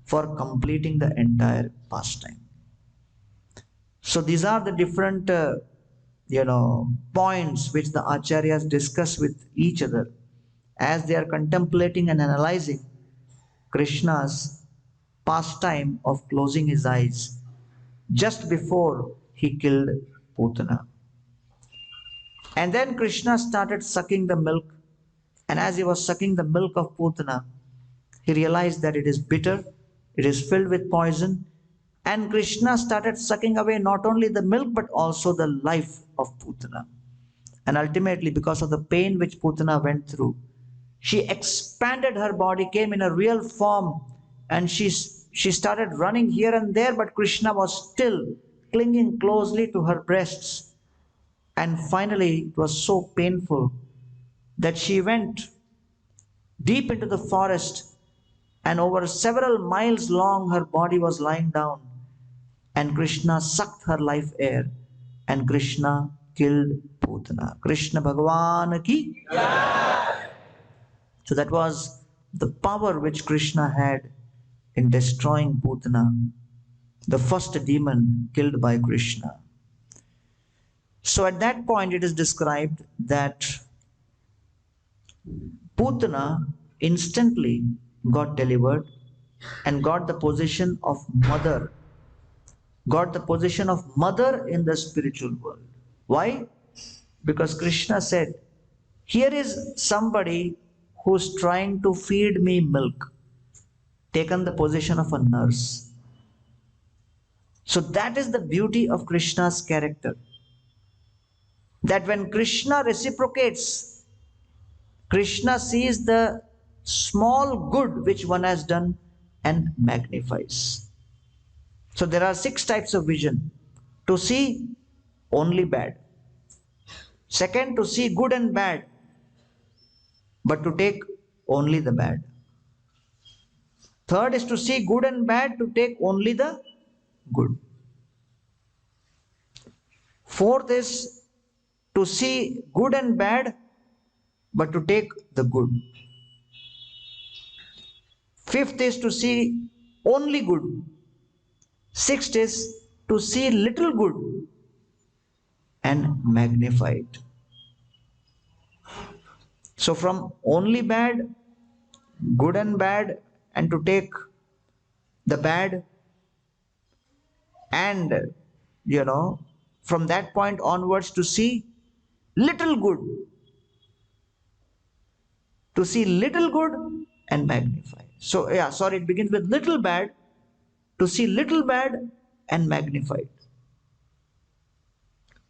for completing the entire pastime. So these are the different points which the acharyas discuss with each other as they are contemplating and analyzing Krishna's pastime of closing his eyes just before he killed Putana. And then Krishna started sucking the milk, and as he was sucking the milk of Putana, he realized that it is bitter, it is filled with poison, and Krishna started sucking away not only the milk but also the life of Putana. And ultimately, because of the pain which Putana went through, she expanded her body, came in a real form, and she started running here and there, but Krishna was still clinging closely to her breasts. And finally, it was so painful that she went deep into the forest, and over several miles long her body was lying down, and Krishna sucked her life air, and Krishna killed Putana. Krishna Bhagwan ki. So that was the power which Krishna had in destroying Putana, the first demon killed by Krishna. So at that point it is described that Putana instantly got delivered and got the position of mother, in the spiritual world. Why? Because Krishna said, here is somebody who's trying to feed me milk, taken the position of a nurse. So that is the beauty of Krishna's character. That when Krishna reciprocates, Krishna sees the small good which one has done and magnifies. So there are 6 types of vision. To see only bad. Second, to see good and bad, but to take only the bad. Third is to see good and bad, to take only the good. Fourth is to see good and bad, but to take the good. Fifth is to see only good. Sixth is to see little good and magnify it. So from only bad, good and bad, and to take the bad, and from that point onwards to see little good, and magnify. So it begins with little bad, to see little bad and magnify it.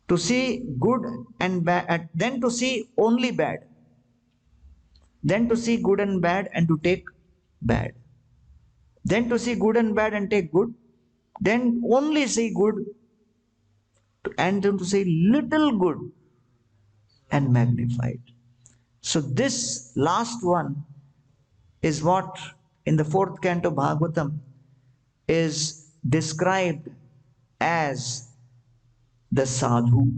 To see good and bad, then to see only bad, then to see good and bad and to take bad, then to see good and bad and take good, then only see good and then to see little good and magnify it. So this last one is what in the 4th canto Bhagavatam is described as the sadhu.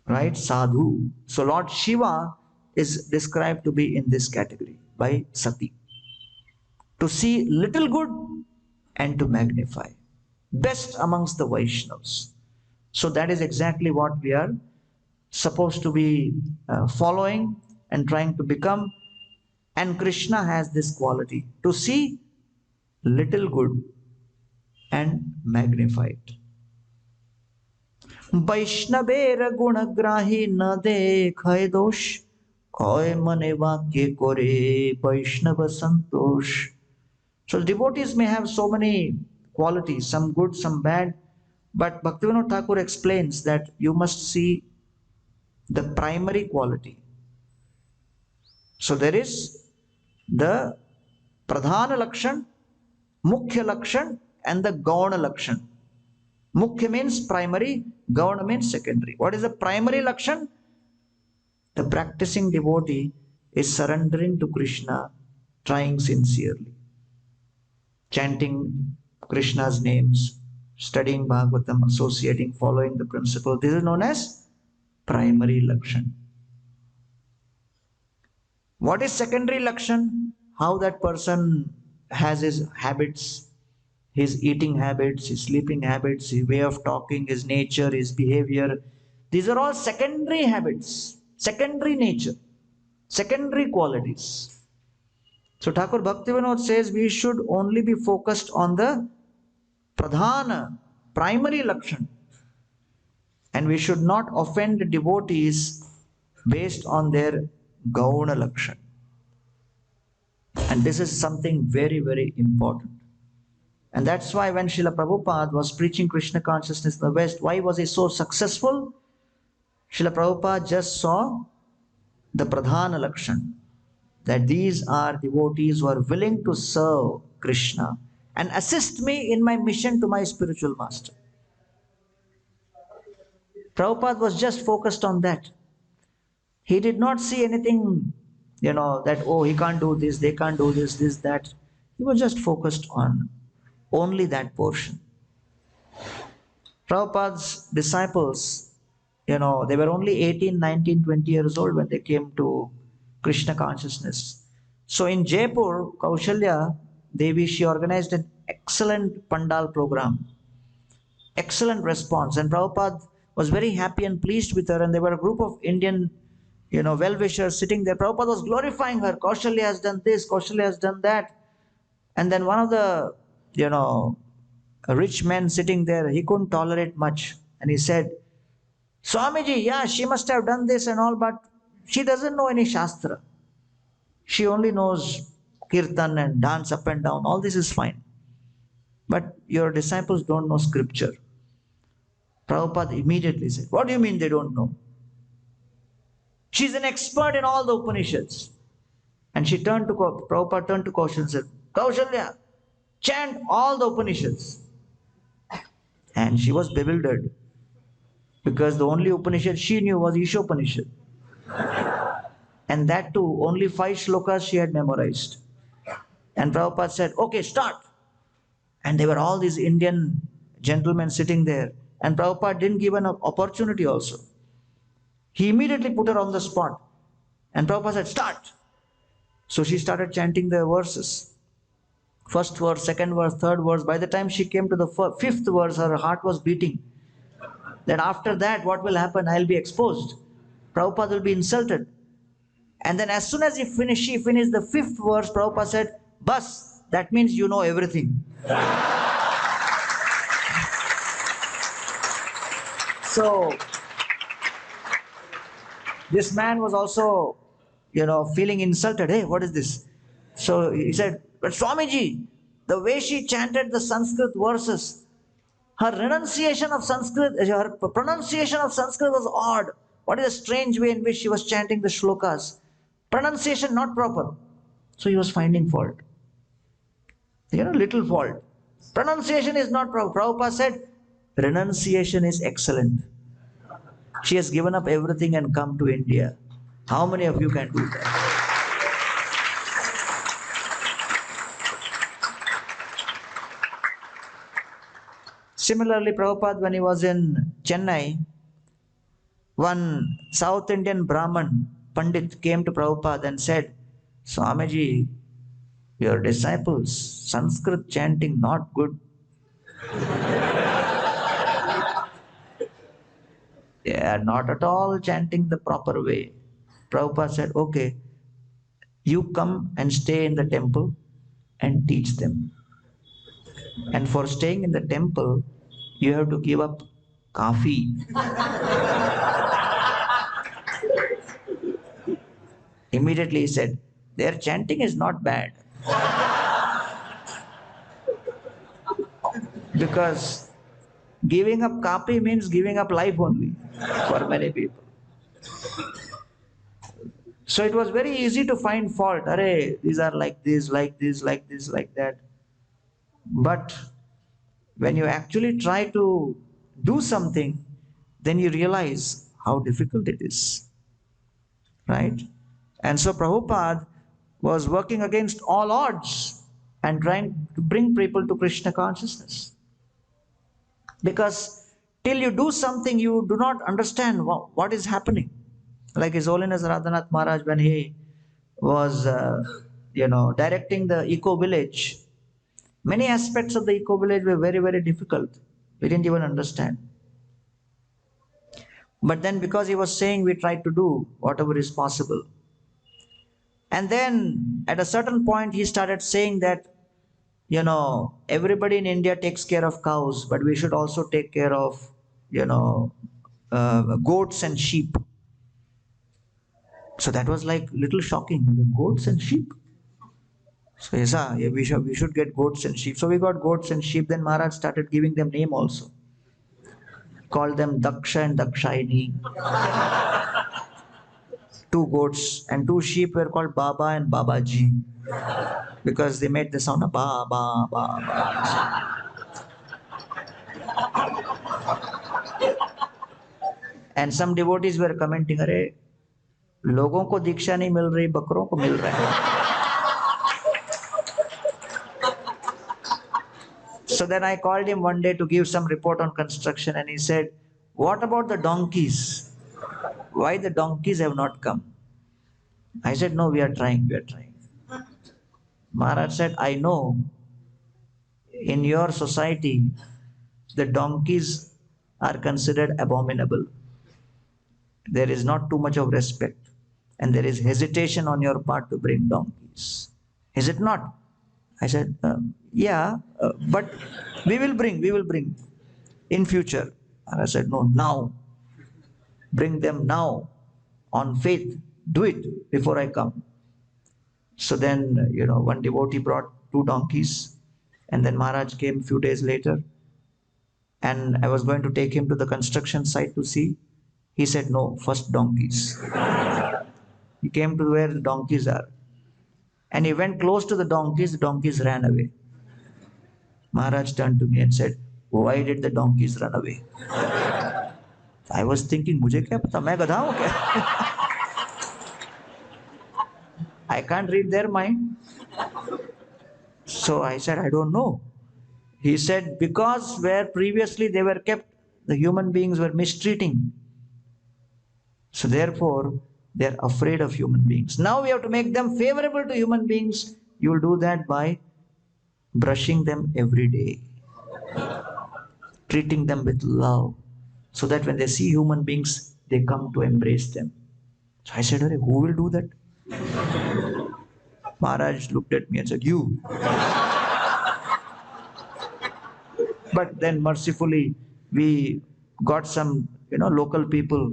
Right? Sadhu. So Lord Shiva is described to be in this category by Sati. To see little good and to magnify. Best amongst the Vaishnavas. So that is exactly what we are supposed to be following and trying to become. And Krishna has this quality, to see little good and magnify it. Vaishnaver gunagrahi na dekhay dosh, koy mane vakye kore Vaishnava santosh. So devotees may have so many qualities, some good, some bad, but Bhaktivinoda Thakur explains that you must see the primary quality. So there is the Pradhana Lakshan, Mukhya Lakshan, and the Gauna Lakshan. Mukhya means primary, Gauna means secondary. What is the primary Lakshan? The practicing devotee is surrendering to Krishna, trying sincerely, chanting Krishna's names, studying Bhagavatam, associating, following the principle. This is known as primary Lakshan. What is secondary Lakshan? how that person has his habits, his eating habits, his sleeping habits, his way of talking, his nature, his behavior. These are all secondary habits, secondary nature, secondary qualities. So Thakur Bhaktivinoda says we should only be focused on the pradhana, primary lakshan, and we should not offend devotees based on their gauna lakshan. And this is something very, very important. And that's why when Srila Prabhupada was preaching Krishna consciousness in the West, why was he so successful? Srila Prabhupada just saw the pradhana lakshan, that these are devotees who are willing to serve Krishna and assist me in my mission to my spiritual master. Prabhupada was just focused on that. He did not see anything, that, oh, he can't do this, they can't do this, this, that. He was just focused on only that portion. Prabhupada's disciples, they were only 18, 19, 20 years old when they came to Krishna consciousness. So in Jaipur, Kaushalya Devi, she organized an excellent Pandal program. Excellent response. And Prabhupada was very happy and pleased with her. And there were a group of Indian, well-wishers sitting there. Prabhupada was glorifying her. Kaushalya has done this, Kaushalya has done that. And then one of the, rich men sitting there, he couldn't tolerate much. And he said, Swamiji, yeah, she must have done this and all, but she doesn't know any Shastra. She only knows Kirtan and dance up and down. All this is fine. But your disciples don't know scripture. Prabhupada immediately said, what do you mean they don't know? She's an expert in all the Upanishads. And Prabhupada turned to Kaushalya and said, Kaushalya, chant all the Upanishads. And she was bewildered, because the only Upanishad she knew was Ishopanishad. And that too, only 5 shlokas she had memorized. And Prabhupada said, okay, start. And there were all these Indian gentlemen sitting there. And Prabhupada didn't give an opportunity also. He immediately put her on the spot. And Prabhupada said, start. So she started chanting the verses. First verse, second verse, third verse. By the time she came to the 5th verse, her heart was beating. That after that, what will happen? I'll be exposed. Prabhupada will be insulted. And then as soon as she finished the 5th verse, Prabhupada said, Bas, that means you know everything. So, this man was also, feeling insulted. Hey, what is this? So he said, but Swamiji, the way she chanted the Sanskrit verses, her pronunciation of Sanskrit was odd. What is a strange way in which she was chanting the shlokas? Pronunciation not proper. So he was finding fault. Little fault. Pronunciation is not proper. Prabhupada said, renunciation is excellent. She has given up everything and come to India. How many of you can do that? Similarly, Prabhupada, when he was in Chennai, one South Indian Brahman Pandit came to Prabhupada and said, Swamiji, your disciples, Sanskrit chanting not good. They are not at all chanting the proper way. Prabhupada said, okay, you come and stay in the temple and teach them. And for staying in the temple, you have to give up coffee. Immediately he said, their chanting is not bad. Because giving up coffee means giving up life only for many people. So it was very easy to find fault. Arey, these are like this, like this, like this, like that. But when you actually try to do something, then you realize how difficult it is. Right? And so Prabhupada was working against all odds and trying to bring people to Krishna consciousness. Because till you do something, you do not understand what is happening. Like His Holiness Radhanath Maharaj, when he was directing the eco-village, many aspects of the eco-village were very, very difficult. We didn't even understand. But then because he was saying, we tried to do whatever is possible. And then at a certain point, he started saying that, everybody in India takes care of cows, but we should also take care of, goats and sheep. So that was like little shocking. Goats and sheep. So yes, yeah, we should get goats and sheep. So we got goats and sheep. Then Maharaj started giving them name also. Called them Daksha and Dakshayani. 2 goats and 2 sheep were called Baba and Babaji, because they made the sound of ba ba ba ba. And some devotees were commenting, "अरे, लोगों को दीक्षा नहीं मिल रही, बकरों को मिल रहा है." So then I called him one day to give some report on construction, and he said, "What about the donkeys? Why the donkeys have not come?" I said, "No, we are trying. Maharaj said, "I know in your society the donkeys are considered abominable. There is not too much of respect, and there is hesitation on your part to bring donkeys. Is it not?" I said, "Yeah, but we will bring in future." And I said, "No, now. Bring them now, on faith. Do it before I come." So then, one devotee brought 2 donkeys, and then Maharaj came a few days later, and I was going to take him to the construction site to see. He said, "No, first donkeys." He came to where the donkeys are, and he went close to the donkeys ran away. Maharaj turned to me and said, "Why did the donkeys run away?" I was thinking, मुझे क्या पता, मैं गधा हूँ क्या? I can't read their mind. So I said, "I don't know." He said, "Because where previously they were kept, the human beings were mistreating. So therefore, they're afraid of human beings. Now we have to make them favorable to human beings. You will do that by brushing them every day, treating them with love, so that when they see human beings, they come to embrace them." So I said, "Who will do that?" Maharaj looked at me and said, "You." But then mercifully, we got some, local people,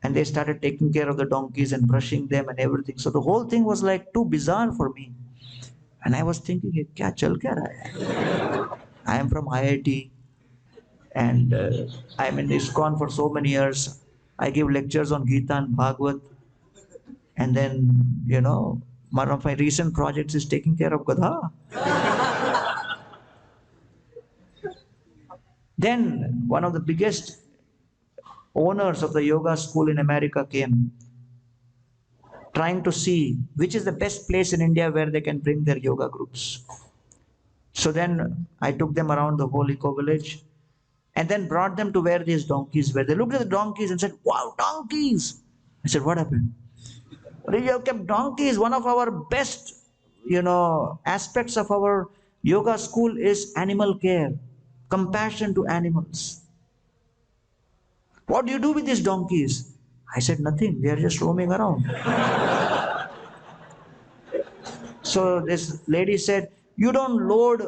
and they started taking care of the donkeys and brushing them and everything. So the whole thing was like too bizarre for me. And I was thinking, "Ye kya chal kya raha hai?" I am from IIT, and I'm in ISKCON for so many years. I give lectures on Gita and Bhagwat. And then, one of my recent projects is taking care of Gadha. Then one of the biggest owners of the yoga school in America came, trying to see which is the best place in India where they can bring their yoga groups. So then I took them around the whole eco-village, and then brought them to where these donkeys were. They looked at the donkeys and said, "Wow, donkeys!" I said, "What happened?" "You have kept donkeys. One of our best, aspects of our yoga school is animal care, compassion to animals. What do you do with these donkeys?" I said, "Nothing. They are just roaming around." So this lady said, "You don't load,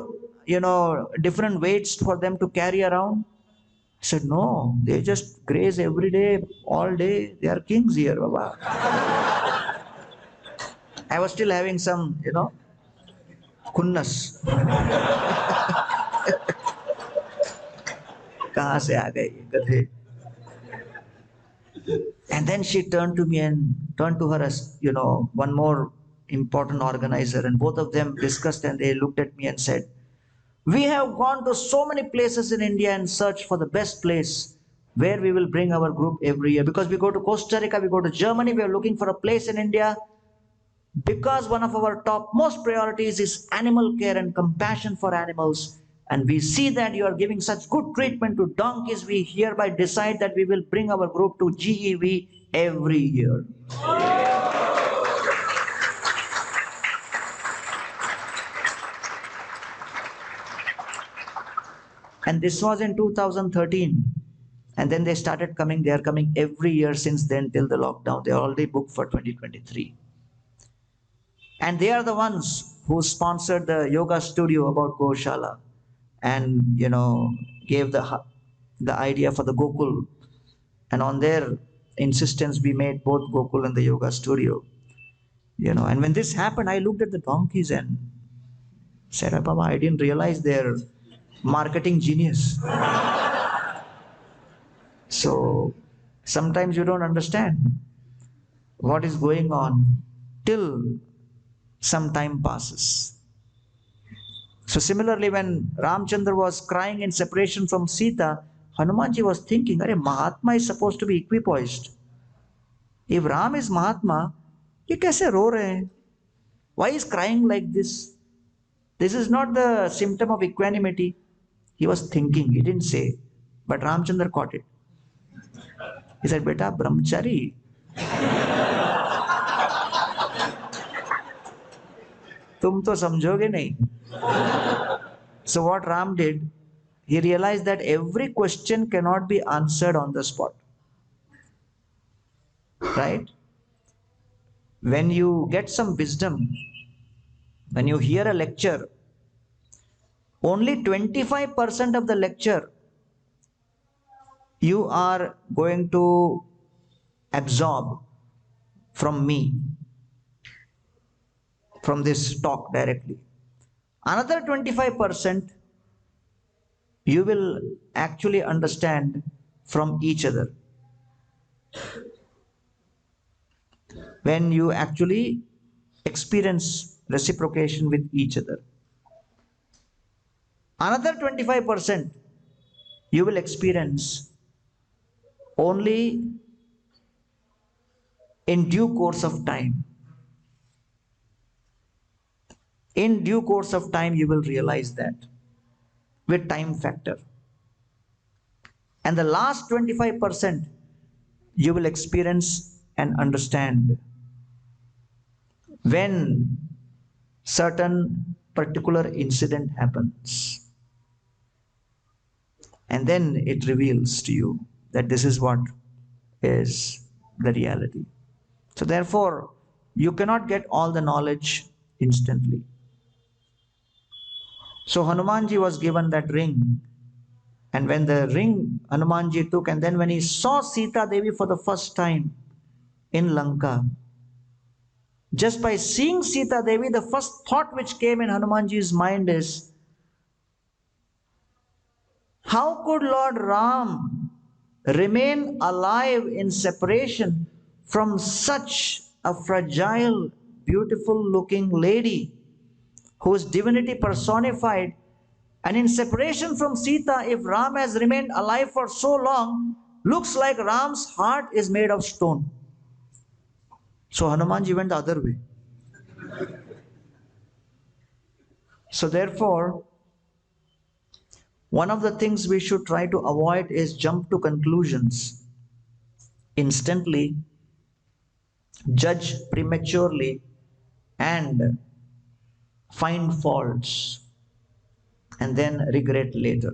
different weights for them to carry around?" I said, "No, they just graze every day, all day. They are kings here, Baba." I was still having some, खुन्नस. कहाँ से आ गए ये गधे? And then she turned to me and turned to her as, one more important organizer, and both of them discussed, and they looked at me and said, "We have gone to so many places in India and searched for the best place where we will bring our group every year. Because we go to Costa Rica, we go to Germany, we are looking for a place in India. Because one of our top most priorities is animal care and compassion for animals. And we see that you are giving such good treatment to donkeys. We hereby decide that we will bring our group to GEV every year." And this was in 2013. And then they started coming. They are coming every year since then till the lockdown. They are already booked for 2023. And they are the ones who sponsored the yoga studio about Goshala, and gave the idea for the Gokul. And on their insistence, we made both Gokul and the yoga studio. And when this happened, I looked at the donkeys and said, "Oh, Baba, I didn't realize they're marketing genius." So sometimes you don't understand what is going on till some time passes. So similarly, when Ramchandra was crying in separation from Sita, Hanumanji was thinking, "Arey, Mahatma is supposed to be equipoised. If Ram is Mahatma, ye kaise ro rahe hain? Why is crying like this? This is not the symptom of equanimity." He was thinking, he didn't say, but Ramchandra caught it. He said, "Beta, brahmachari, तुम तो समझोगे नहीं." So what Ram did, he realized that every question cannot be answered on the spot. Right? When you get some wisdom, when you hear a lecture, only 25% of the lecture you are going to absorb from me, from this talk directly. Another 25% you will actually understand from each other. When you actually experience reciprocation with each other. Another 25% you will experience only in due course of time. In due course of time, you will realize that with time factor. And the last 25% you will experience and understand when certain particular incident happens. And then it reveals to you that this is what is the reality. So therefore, you cannot get all the knowledge instantly. So Hanumanji was given that ring. And when the ring Hanumanji took, and then when he saw Sita Devi for the first time in Lanka, just by seeing Sita Devi, the first thought which came in Hanumanji's mind is, how could Lord Ram remain alive in separation from such a fragile, beautiful looking lady who is divinity personified, and in separation from Sita, if Ram has remained alive for so long, looks like Ram's heart is made of stone. So Hanumanji went the other way. So therefore, one of the things we should try to avoid is jump to conclusions instantly, judge prematurely, and find faults, and then regret later.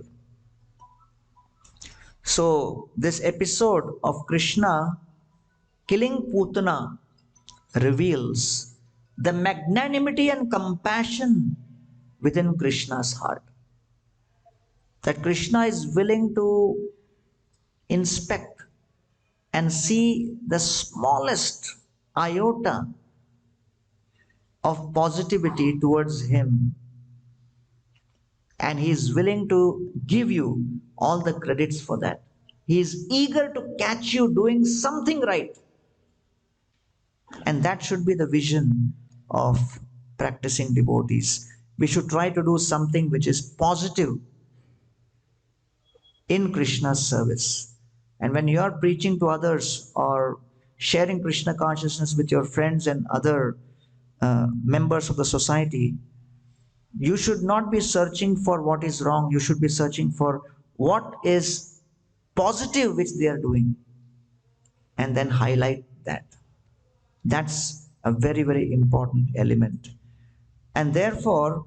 So this episode of Krishna killing Putana reveals the magnanimity and compassion within Krishna's heart. That Krishna is willing to inspect and see the smallest iota of positivity towards him, and he is willing to give you all the credits for that. He is eager to catch you doing something right. And that should be the vision of practicing devotees. We should try to do something which is positive in Krishna's service. And when you are preaching to others or sharing Krishna consciousness with your friends and other members of the society, you should not be searching for what is wrong. You should be searching for what is positive which they are doing, and then highlight that. That's a very, very important element. And therefore,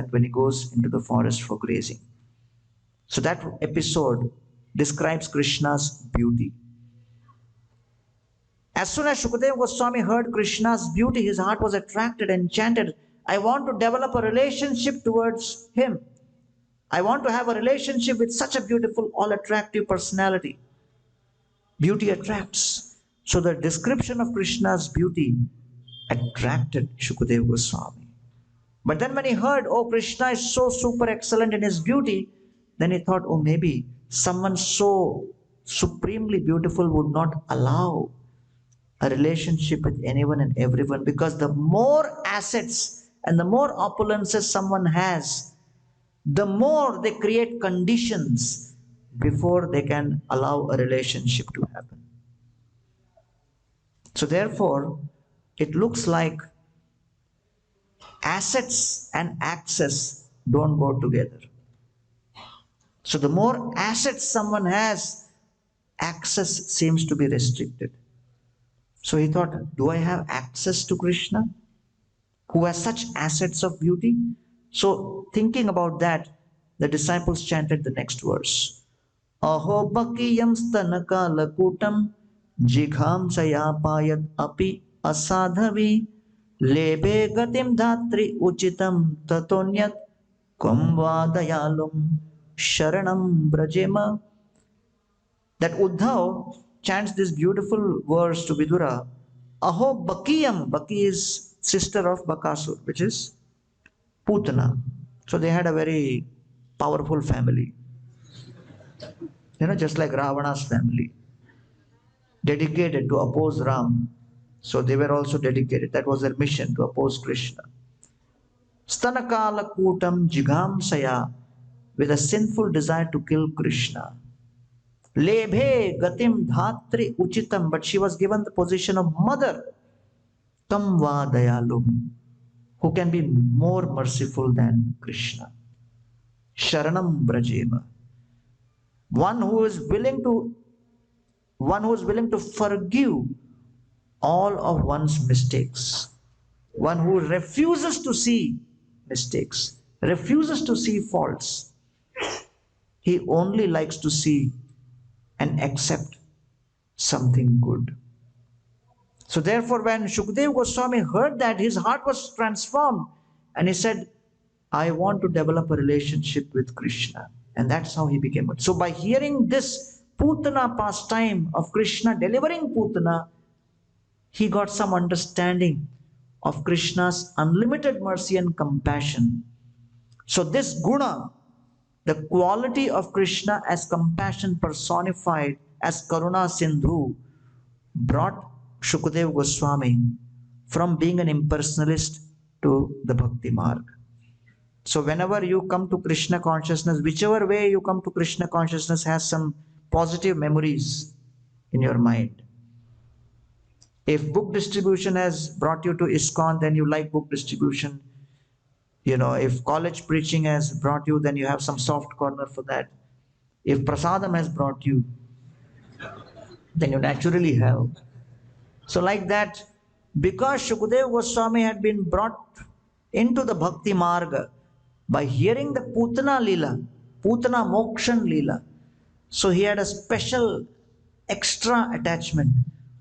excellent when he goes into the forest for grazing. So that episode describes Krishna's beauty. As soon as Shukadeva Goswami heard Krishna's beauty, his heart was attracted, enchanted. I want to develop a relationship towards him. I want to have a relationship with such a beautiful, all-attractive personality. Beauty attracts. So the description of Krishna's beauty attracted Shukadeva Goswami. But then when he heard, oh, Krishna is so super excellent in his beauty, then he thought, oh, maybe someone so supremely beautiful would not allow a relationship with anyone and everyone, because the more assets and the more opulences someone has, the more they create conditions before they can allow a relationship to happen. So therefore, it looks like assets and access don't go together. So the more assets someone has, access seems to be restricted. So he thought, do I have access to Krishna, who has such assets of beauty? So thinking about that, the disciples chanted the next verse. 𝗼𝐒𝐊𝐵𝐺𝐵 𝗵𝐶𝐶𝐵 लेभे गतिं धात्री उचितं ततोऽन्यत् क़ं वा दयालुं शरणं व्रजेम. That Uddhav chants this beautiful verse to Vidura. Aho Bakiyam. Baki is sister of Bakasur, which is Putna. So they had a very powerful family. Just like Ravana's family. Dedicated to oppose Ram. So they were also dedicated. That was their mission, to oppose Krishna. Stanakala Kutam 𝗍𝐵𝐵, with a sinful desire to kill Krishna. Lebhe gatim dhatri uchitam, but she was given the position of mother. Kam va dayalum, who can be more merciful than Krishna. Sharanam vrajema, one who is willing to forgive all of one's mistakes, one who refuses to see mistakes, refuses to see faults. He only likes to see and accept something good. So therefore, when Shukadeva Goswami heard that, his heart was transformed and he said, I want to develop a relationship with Krishna. And that's how he became it. So by hearing this Putana pastime of Krishna delivering Putana, he got some understanding of Krishna's unlimited mercy and compassion. So this guna, the quality of Krishna as compassion personified as Karuna Sindhu, brought Shukadeva Goswami from being an impersonalist to the Bhakti Marg. So whenever you come to Krishna consciousness, whichever way you come to Krishna consciousness has some positive memories in your mind. If book distribution has brought you to ISKCON, then you like book distribution. If college preaching has brought you, then you have some soft corner for that. If prasadam has brought you, then you naturally have. So like that, because Shukadeva Goswami had been brought into the Bhakti Marga by hearing the Putana lila, Putana Mokshan lila, so he had a special extra attachment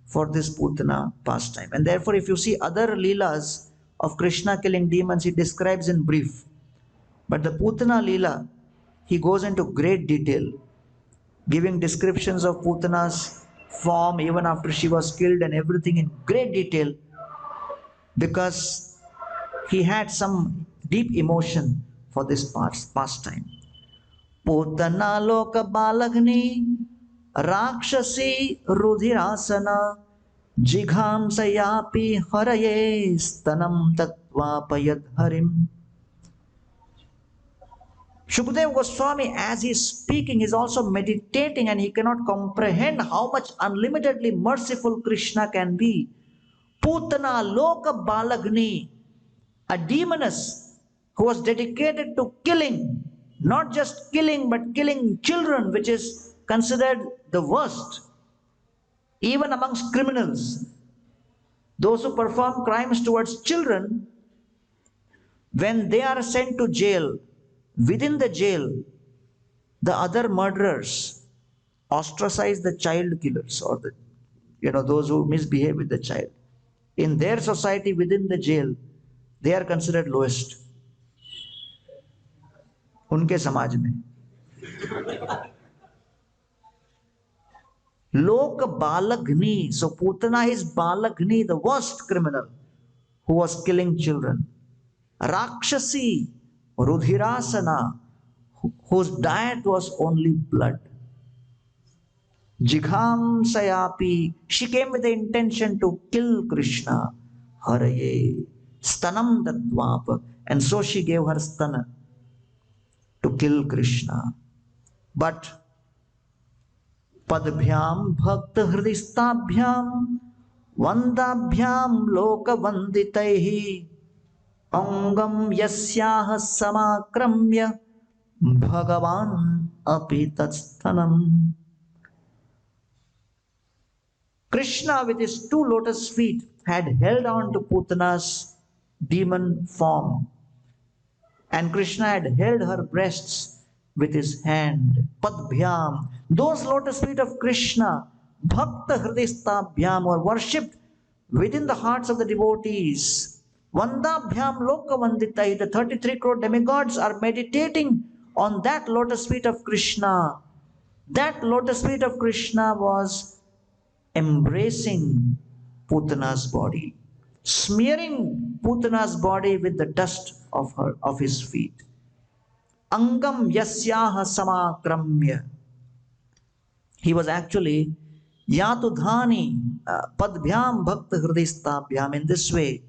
for this Putana pastime. And therefore, if you see other leelas of Krishna killing demons, he describes in brief. But the Putana lila, he goes into great detail, giving descriptions of Putana's form even after she was killed and everything in great detail, because he had some deep emotion for this pastime. Putana loka balagni rakshasi rudhirasana 𝐩𝐫𝐴𝐵 𝗵𝐺 𝗃𝗓𝗏. Shukadeva Goswami, as he is speaking, is also meditating, and he cannot comprehend how much unlimitedly merciful Krishna can be. Putana loka balagni, a demoness who was dedicated to killing, not just killing, but killing children, which is considered the worst, even amongst criminals. Those who perform crimes towards children, when they are sent to jail, within the jail, the other murderers ostracize the child killers, or those who misbehave with the child. In their society, within the jail, they are considered lowest. उनके समाज में Lok Balagni. So Putana is Balagni, the worst criminal who was killing children. Rakshasi, Rudhirasana, whose diet was only blood. 𝗩𝐵𝐴𝐵, she came with the intention to kill Krishna. 𝗵𝐺 𝗃𝗓𝗏, and so she gave her stana to kill Krishna. But पद्भ्याम भक्त हृदय स्थाभ्याम वंदाभ्याम लोक वंदितैहि अंगम यस्याह समाक्रम्य भगवान अपि तत्स्थनम. Krishna with his two lotus feet had held on to Putana's demon form, and Krishna had held her breasts with his hand. Padbhyam, those lotus feet of Krishna, Bhakta Hridayastabhyam, were worshipped within the hearts of the devotees. Vandabhyam Loka Vanditai, the 33 crore demigods are meditating on that lotus feet of Krishna. That lotus feet of Krishna was embracing Putana's body, smearing Putana's body with the dust of his feet. Angam yasyaha samakramya. He was actually yatudhani padbhyam bhakta hridayastabhyam. In this way,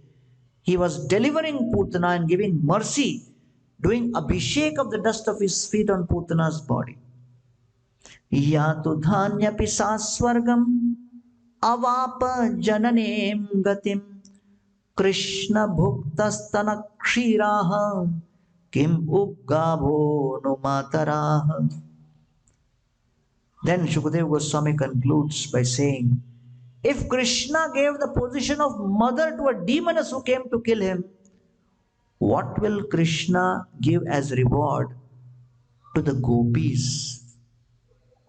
he was delivering Putana and giving mercy, doing abhishek of the dust of his feet on Putana's body. Yatudhanyapi saswargam avapa jananem gatim Krishna bhuktastana kshiraha 𝗵𝐒𝐊𝐵𝐵. Then Shukadeva Goswami concludes by saying, if Krishna gave the position of mother to a demoness who came to kill him, what will Krishna give as reward to the gopis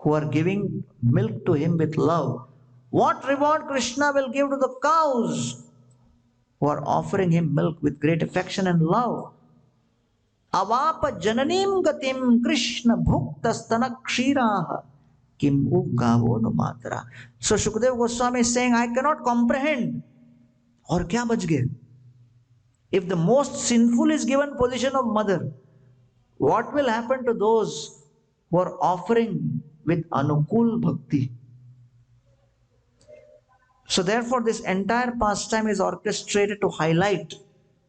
who are giving milk to him with love? What reward Krishna will give to the cows who are offering him milk with great affection and love? Avapa jananim gatim Krishna bhuktastana kshiraha 𝗵𝐒𝐊𝐵𝐵. So Shukadeva Goswami is saying, I cannot comprehend. और क्या बच गए? If the most sinful is given position of mother, what will happen to those who are offering with anukul bhakti? So therefore this entire pastime is orchestrated to highlight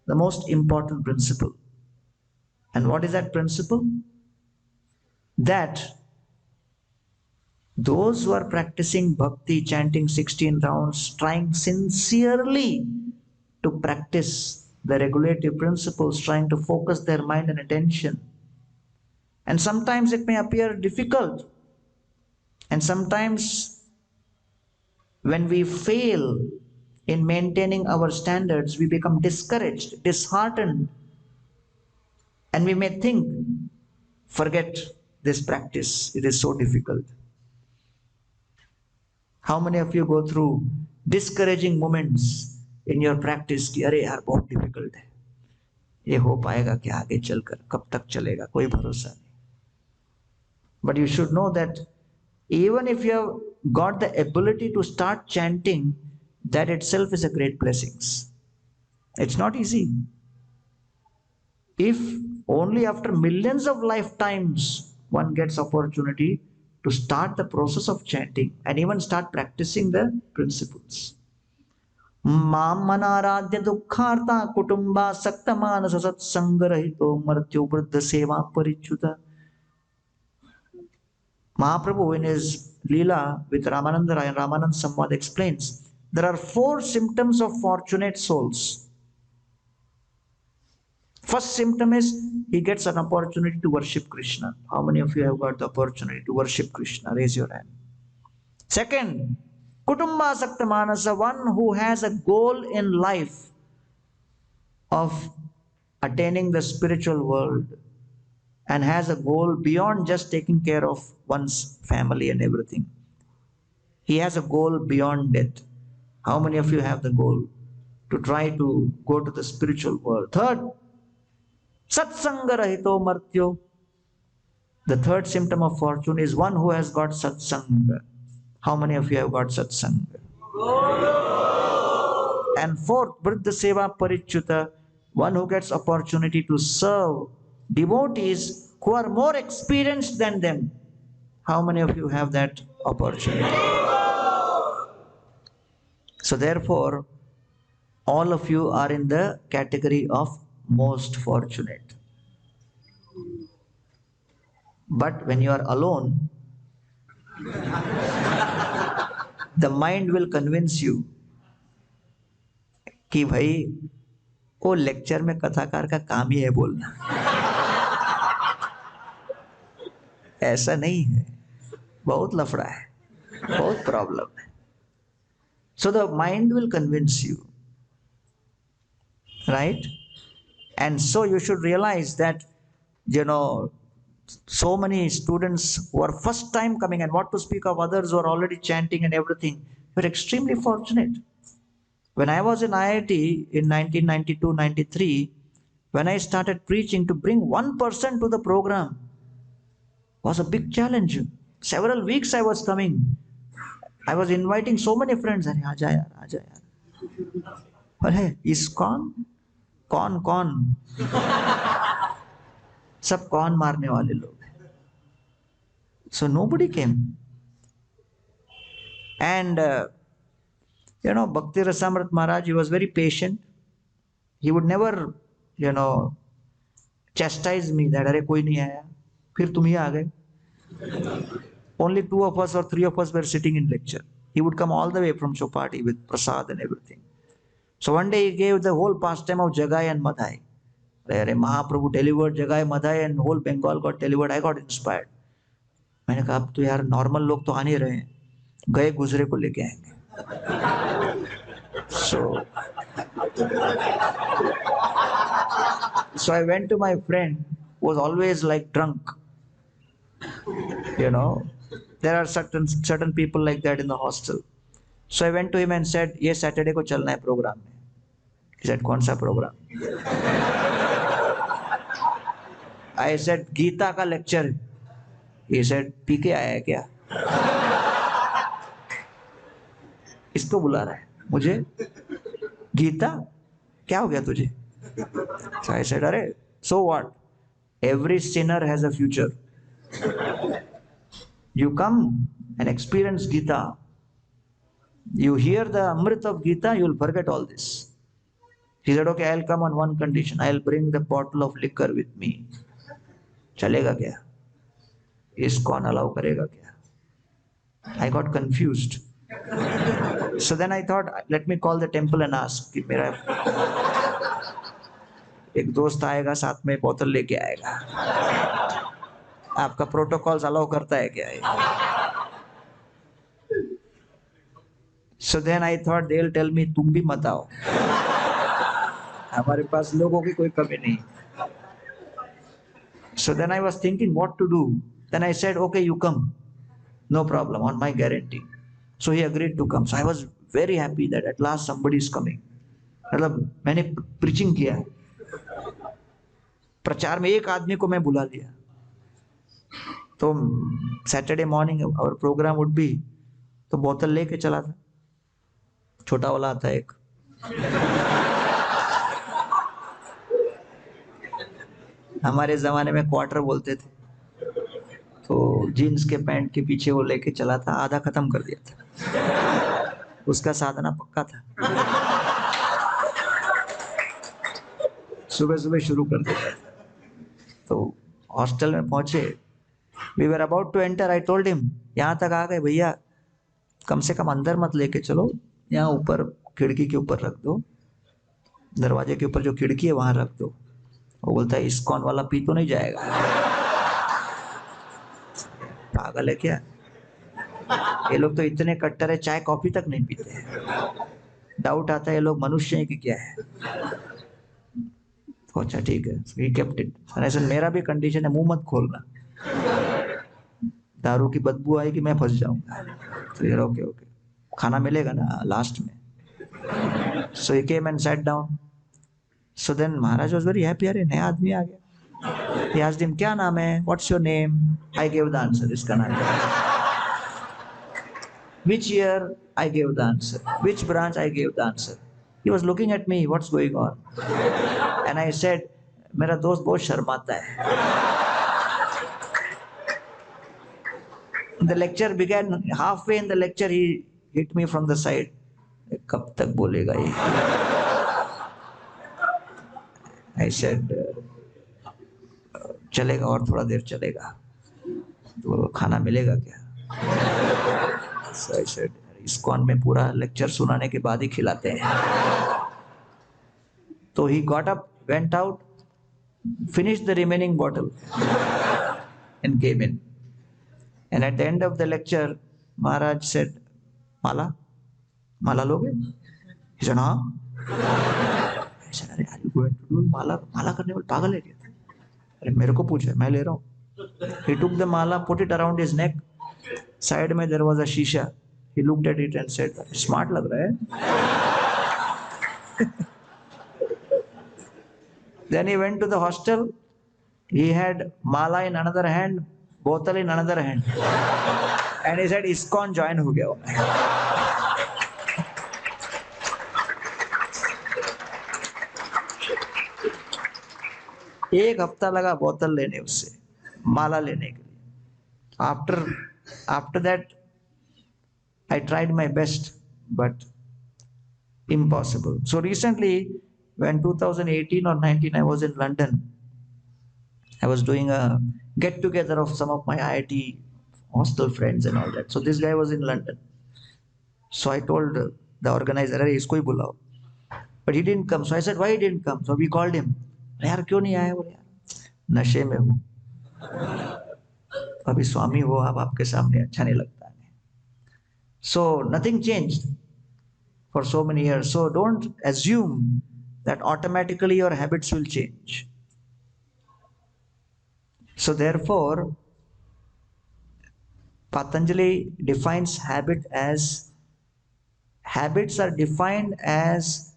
the most important principle. And what is that principle? That those who are practicing bhakti, chanting 16 rounds, trying sincerely to practice the regulative principles, trying to focus their mind and attention. And sometimes it may appear difficult. And sometimes when we fail in maintaining our standards, we become discouraged, disheartened. And we may think, forget this practice, it is so difficult. How many of you go through discouraging moments in your practice कि अरे यार बहुत difficult है, ये हो पाएगा क्या आगे चलकर, कब तक चलेगा, कोई भरोसा नहीं. But you should know that even if you have got the ability to start chanting, that itself is a great blessing. It's not easy. If only after millions of lifetimes one gets opportunity to start the process of chanting and even start practicing the principles. Mam manaradhya dukkharta kutumba sakta manasa satsangarahito martyo vruddha seva parichyuta. Mahaprabhu in his leela with Ramananda Rai and Ramananda Samvad explains there are 4 symptoms of fortunate souls. First symptom is he gets an opportunity to worship Krishna. How many of you have got the opportunity to worship Krishna? Raise your hand. Second, Kutumba Sakta Manasa, one who has a goal in life of attaining the spiritual world and has a goal beyond just taking care of one's family and everything. He has a goal beyond death. How many of you have the goal to try to go to the spiritual world? Third, Satsangarahito Martyo. The third symptom of fortune is one who has got satsanga. How many of you have got satsanga? And fourth, Vruddha Seva Parichyuta, one who gets opportunity to serve devotees who are more experienced than them. How many of you have that opportunity? So therefore, all of you are in the category of most fortunate. But when you are alone, the mind will convince you कि भाई वो lecture में कथाकार का काम ही है बोलना. ऐसा नहीं है, बहुत लफड़ा है, बहुत प्रॉब्लम है. So the mind will convince you, right? And so you should realize that, so many students who are first time coming, and what to speak of others who are already chanting and everything, were extremely fortunate. When I was in IIT in 1992-93, when I started preaching, to bring one person to the program was a big challenge. Several weeks I was coming. I was inviting so many friends. अरे आजा यार, आजा यार. अरे ISKCON? कौन? सब कौन मारने वाले लोग. So nobody came. And Bhakti Rasamrit Maharaj, he was very patient. He would never, chastise me that अरे कोई नहीं आया, फिर तुम ही आ गए. Only 2 of us or 3 of us were sitting in lecture. He would come all the way from Chopati with prasad and everything. So one day he gave the whole pastime of Jagai and Madhai. Mahaprabhu delivered Jagai, Madhai, and whole Bengal got delivered. I got inspired. मैंने कहा अब तो यार normal लोग तो आ नहीं रहे हैं, गए गुजरे को लेके आएंगे. So I went to my friend who was always like drunk. There are certain people like that in the hostel. So I went to him and said, ये Saturday को चलना है प्रोग्राम में. He said, कौन सा programme? I said, Gita का lecture. He said, P के आया है क्या? इसको बुला रहा है मुझे. गीता क्या हो गया तुझे? So I said, अरे so what? Every sinner has a future. You come and experience Gita. You hear the Amrit of Gita, you will forget all this. He said, okay, I'll come on one condition. I'll bring the bottle of liquor with me. चलेगा क्या? ISKCON allow करेगा क्या? I got confused. So then I thought, let me call the temple and ask कि मेरा एक दोस्त आएगा साथ में बोतल लेके आएगा, आपका प्रोटोकॉल्स अलाउ करता है क्या? So then I thought they'll tell me तुम भी मत आओ, हमारे पास लोगों की कोई कमी नहीं. So then I was thinking what to do. Then I said, okay, you come, no problem, on my guarantee. So he agreed to come. So I was very happy that at last somebody is coming. मतलब मैंने preaching किया, प्रचार में एक आदमी को मैं बुला लिया. तो Saturday morning our program would be तो बोतल लेके चला था, छोटा वाला आता है एक। हमारे जमाने में क्वार्टर बोलते थे, तो जीन्स के पैंट के पीछे वो लेके चला था, आधा खत्म कर दिया था। उसका साधना पक्का था, सुबह सुबह शुरू कर देता था। तो हॉस्टल में पहुंचे, we were about to enter, I told him, यहाँ तक आ गए भैया, कम से कम अंदर मत लेके चलो, यहाँ ऊपर खिड़की के ऊपर रख दो, दरवाजे के ऊपर जो खिड़की है वहां रख दो। वो बोलता है इस्कॉन वाला पी तो नहीं जाएगा, पागल है क्या, ये लोग तो इतने कट्टर है, चाय कॉफी तक नहीं पीते हैं। डाउट आता है ये लोग मनुष्य हैं कि क्या है। तो अच्छा ठीक है, ही केप्ट इट। ऐसा मेरा भी कंडीशन है, मुंह मत खोलना, दारू की बदबू आएगी मैं फंस जाऊंगा। तो यार ओके ओके, खाना मिलेगा ना लास्ट में। So he came and sat down. So then Maharaj was very happy, अरे नया आदमी आ गया। He asked him, क्या नाम है, what's your name? I gave the answer, इसका नाम है। Which year? I gave the answer. Which branch? I gave the answer. He was looking at me, what's going on? And I said, मेरा दोस्त बहुत शर्माता है। The lecture began, halfway in the lecture he hit me from the side. कब तक बोलेगा ये? I said, चलेगा और थोड़ा देर चलेगा, तो खाना मिलेगा क्या? So I said, इस्कॉन में पूरा लेक्चर सुनाने के बाद ही खिलाते हैं। तो he got up, went out, finished the remaining bottle and came in. And at the end of the lecture, Maharaj said, Mala? Mala लोगे? He said, हाँ। I said, अरे are you going to do माला? माला करने वाले पागल है क्या? अरे मेरे को पूछे, मैं ले रहा हूँ। He took the mala, put it around his neck. Side में there was a shisha. He looked at it and said, smart लग रहा है। Then he went to the hostel. He had mala in another hand, bottle in another hand, and he said, "ISKCON join हो गया मैं." एक हफ्ता लगा बोतल लेने उससे, माला लेने के लिए। After that, I tried my best, but impossible. So recently, when 2018 or 19, I was in London. I was doing a get-together of some of my IIT hostel friends and all that. So this guy was in London. So I told the organizer, "अरे इसको ही बुलाओ." But he didn't come. So I said, "Why he didn't come?" So we called him. यार क्यों नहीं आया? बोले यार नशे में हूँ, अभी स्वामी हो आप, आपके सामने अच्छा नहीं लगता है। So nothing changed for so many years. So don't assume that automatically your habits will change. So therefore, Patanjali defines habits are defined as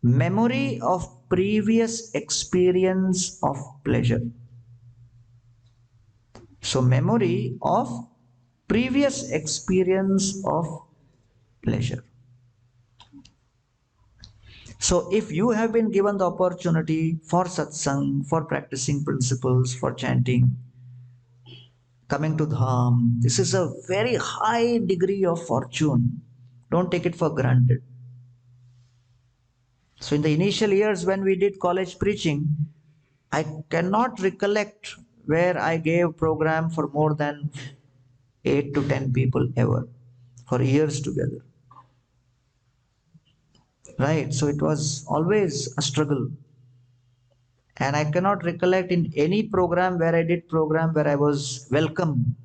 memory of previous experience of pleasure. So memory of previous experience of pleasure. So if you have been given the opportunity for satsang, for practicing principles, for chanting, coming to dham, this is a very high degree of fortune. Don't take it for granted. So in the initial years when we did college preaching, I cannot recollect where I gave program for more than 8 to 10 people ever, for years together. Right, so it was always a struggle. And I cannot recollect in any program where I did program where I was welcomed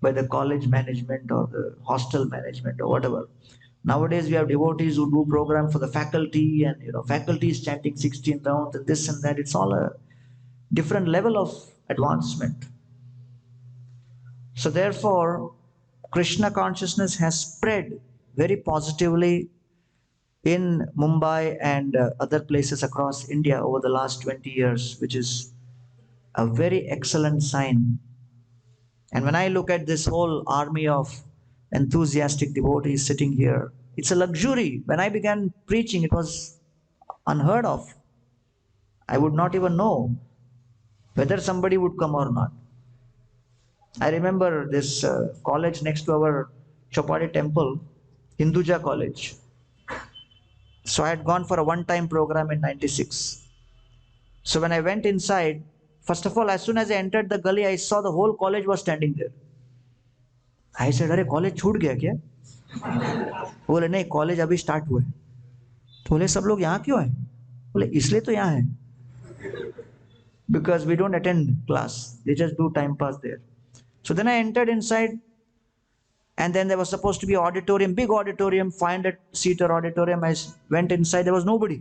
by the college management or the hostel management or whatever. Nowadays we have devotees who do program for the faculty, and faculty is chanting 16 rounds and this and that. It's all a different level of advancement. So therefore, Krishna consciousness has spread very positively in Mumbai and other places across India over the last 20 years, which is a very excellent sign. And when I look at this whole army of enthusiastic devotees sitting here. It's a luxury. When I began preaching, it was unheard of. I would not even know whether somebody would come or not. I remember this college next to our Chopadi temple, Hinduja College. So I had gone for a one-time program in 96. So when I went inside, first of all, as soon as I entered the gully, I saw the whole college was standing there. I said, अरे college छूट गया क्या? बोले नहीं, college अभी start हुआ है. तो बोले सब लोग यहाँ क्यों हैं? बोले इसलिए तो यहाँ है. Because we don't attend class, they just do time pass there. So then I entered inside, and then there was supposed to be auditorium, big auditorium, 500-seater auditorium. I went inside, there was nobody.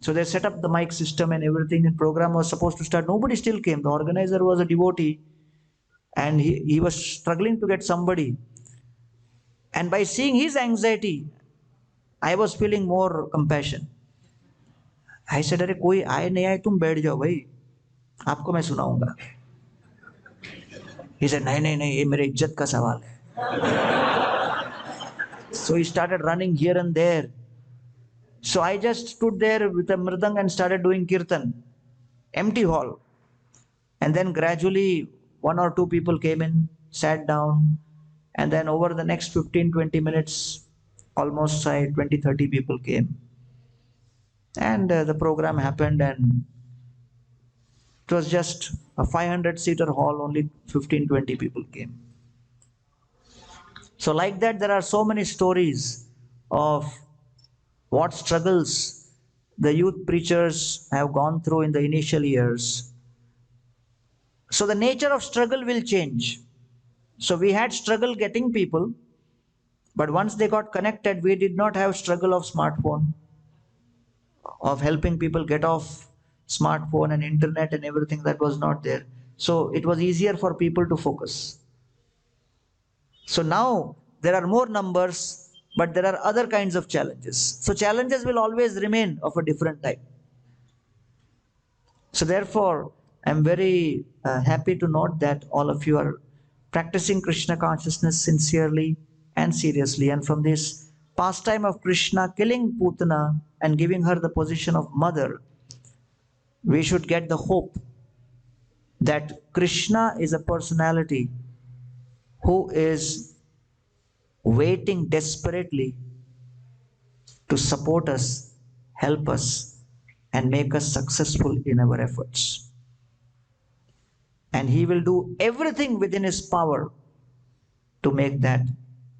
So they set up the mic system and everything, and program was supposed to start. Nobody still came. The organizer was a devotee, and he was struggling to get somebody. And by seeing his anxiety, I was feeling more compassion. I said, अरे कोई आए नहीं आए तुम बैठ जाओ भाई, आपको मैं सुनाऊंगा. He said, नहीं नहीं नहीं, ये मेरे इज्जत का सवाल है. So he started running here and there. So I just stood there with a mridang and started doing kirtan. Empty hall. And then gradually 1 or 2 people came in, sat down, and then over the next 15-20 minutes, almost 20-30 people came. And the program happened, and it was just a 500-seater hall, only 15-20 people came. So like that, there are so many stories of what struggles the youth preachers have gone through in the initial years. So the nature of struggle will change. So we had struggle getting people, but once they got connected, we did not have struggle of smartphone, of helping people get off smartphone and internet and everything. That was not there. So it was easier for people to focus. So now there are more numbers, but there are other kinds of challenges. So challenges will always remain of a different type. So therefore, I'm very happy to note that all of you are practicing Krishna consciousness sincerely and seriously. And from this pastime of Krishna killing Putana and giving her the position of mother, we should get the hope that Krishna is a personality who is waiting desperately to support us, help us, and make us successful in our efforts. And he will do everything within his power to make that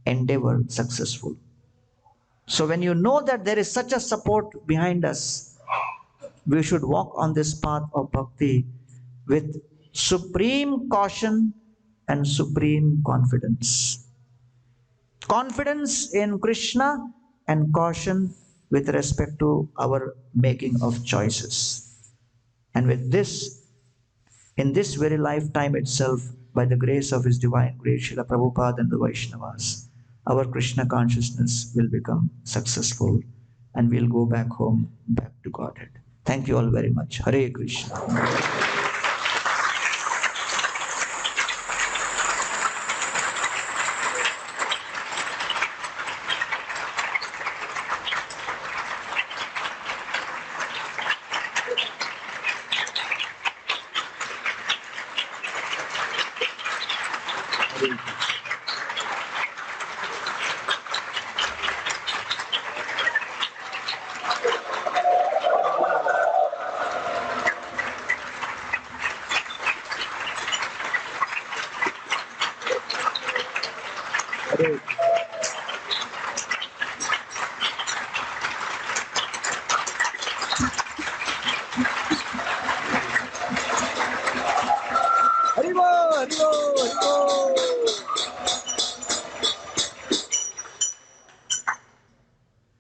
endeavor successful. So when you know that there is such a support behind us, we should walk on this path of bhakti with supreme caution and supreme confidence. Confidence in Krishna and caution with respect to our making of choices. And with this, in this very lifetime itself, by the grace of His Divine Grace, Srila Prabhupada and the Vaishnavas, our Krishna consciousness will become successful and we'll go back home, back to Godhead. Thank you all very much. Hare Krishna.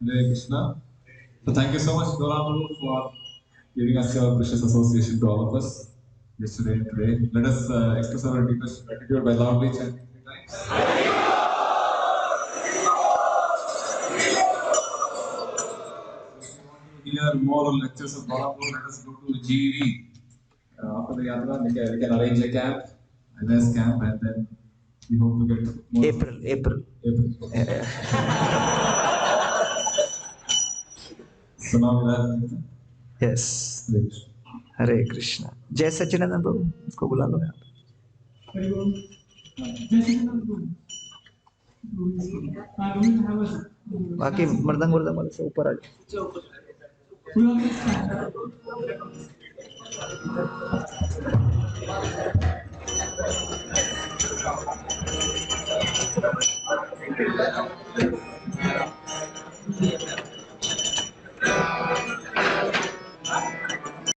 Hare Krishna. So thank you so much, Gauranga, for giving us your precious association to all of us yesterday and today. Let us express our deepest gratitude by loudly chanting 3 times. If you want to hear more lectures of Gauranga, let us go to GV. After the yatra, we can arrange a camp, a nice camp, and then We hope to get more. April. April. Yeah. So now we'll have Kirtan. Yes. Hare Krishna. Hare Krishna. जय सच्चिदानंद प्रभु, इसको बुला लो यहाँ. बाकी मर्दंग वाले से ऊपर आ जाओ.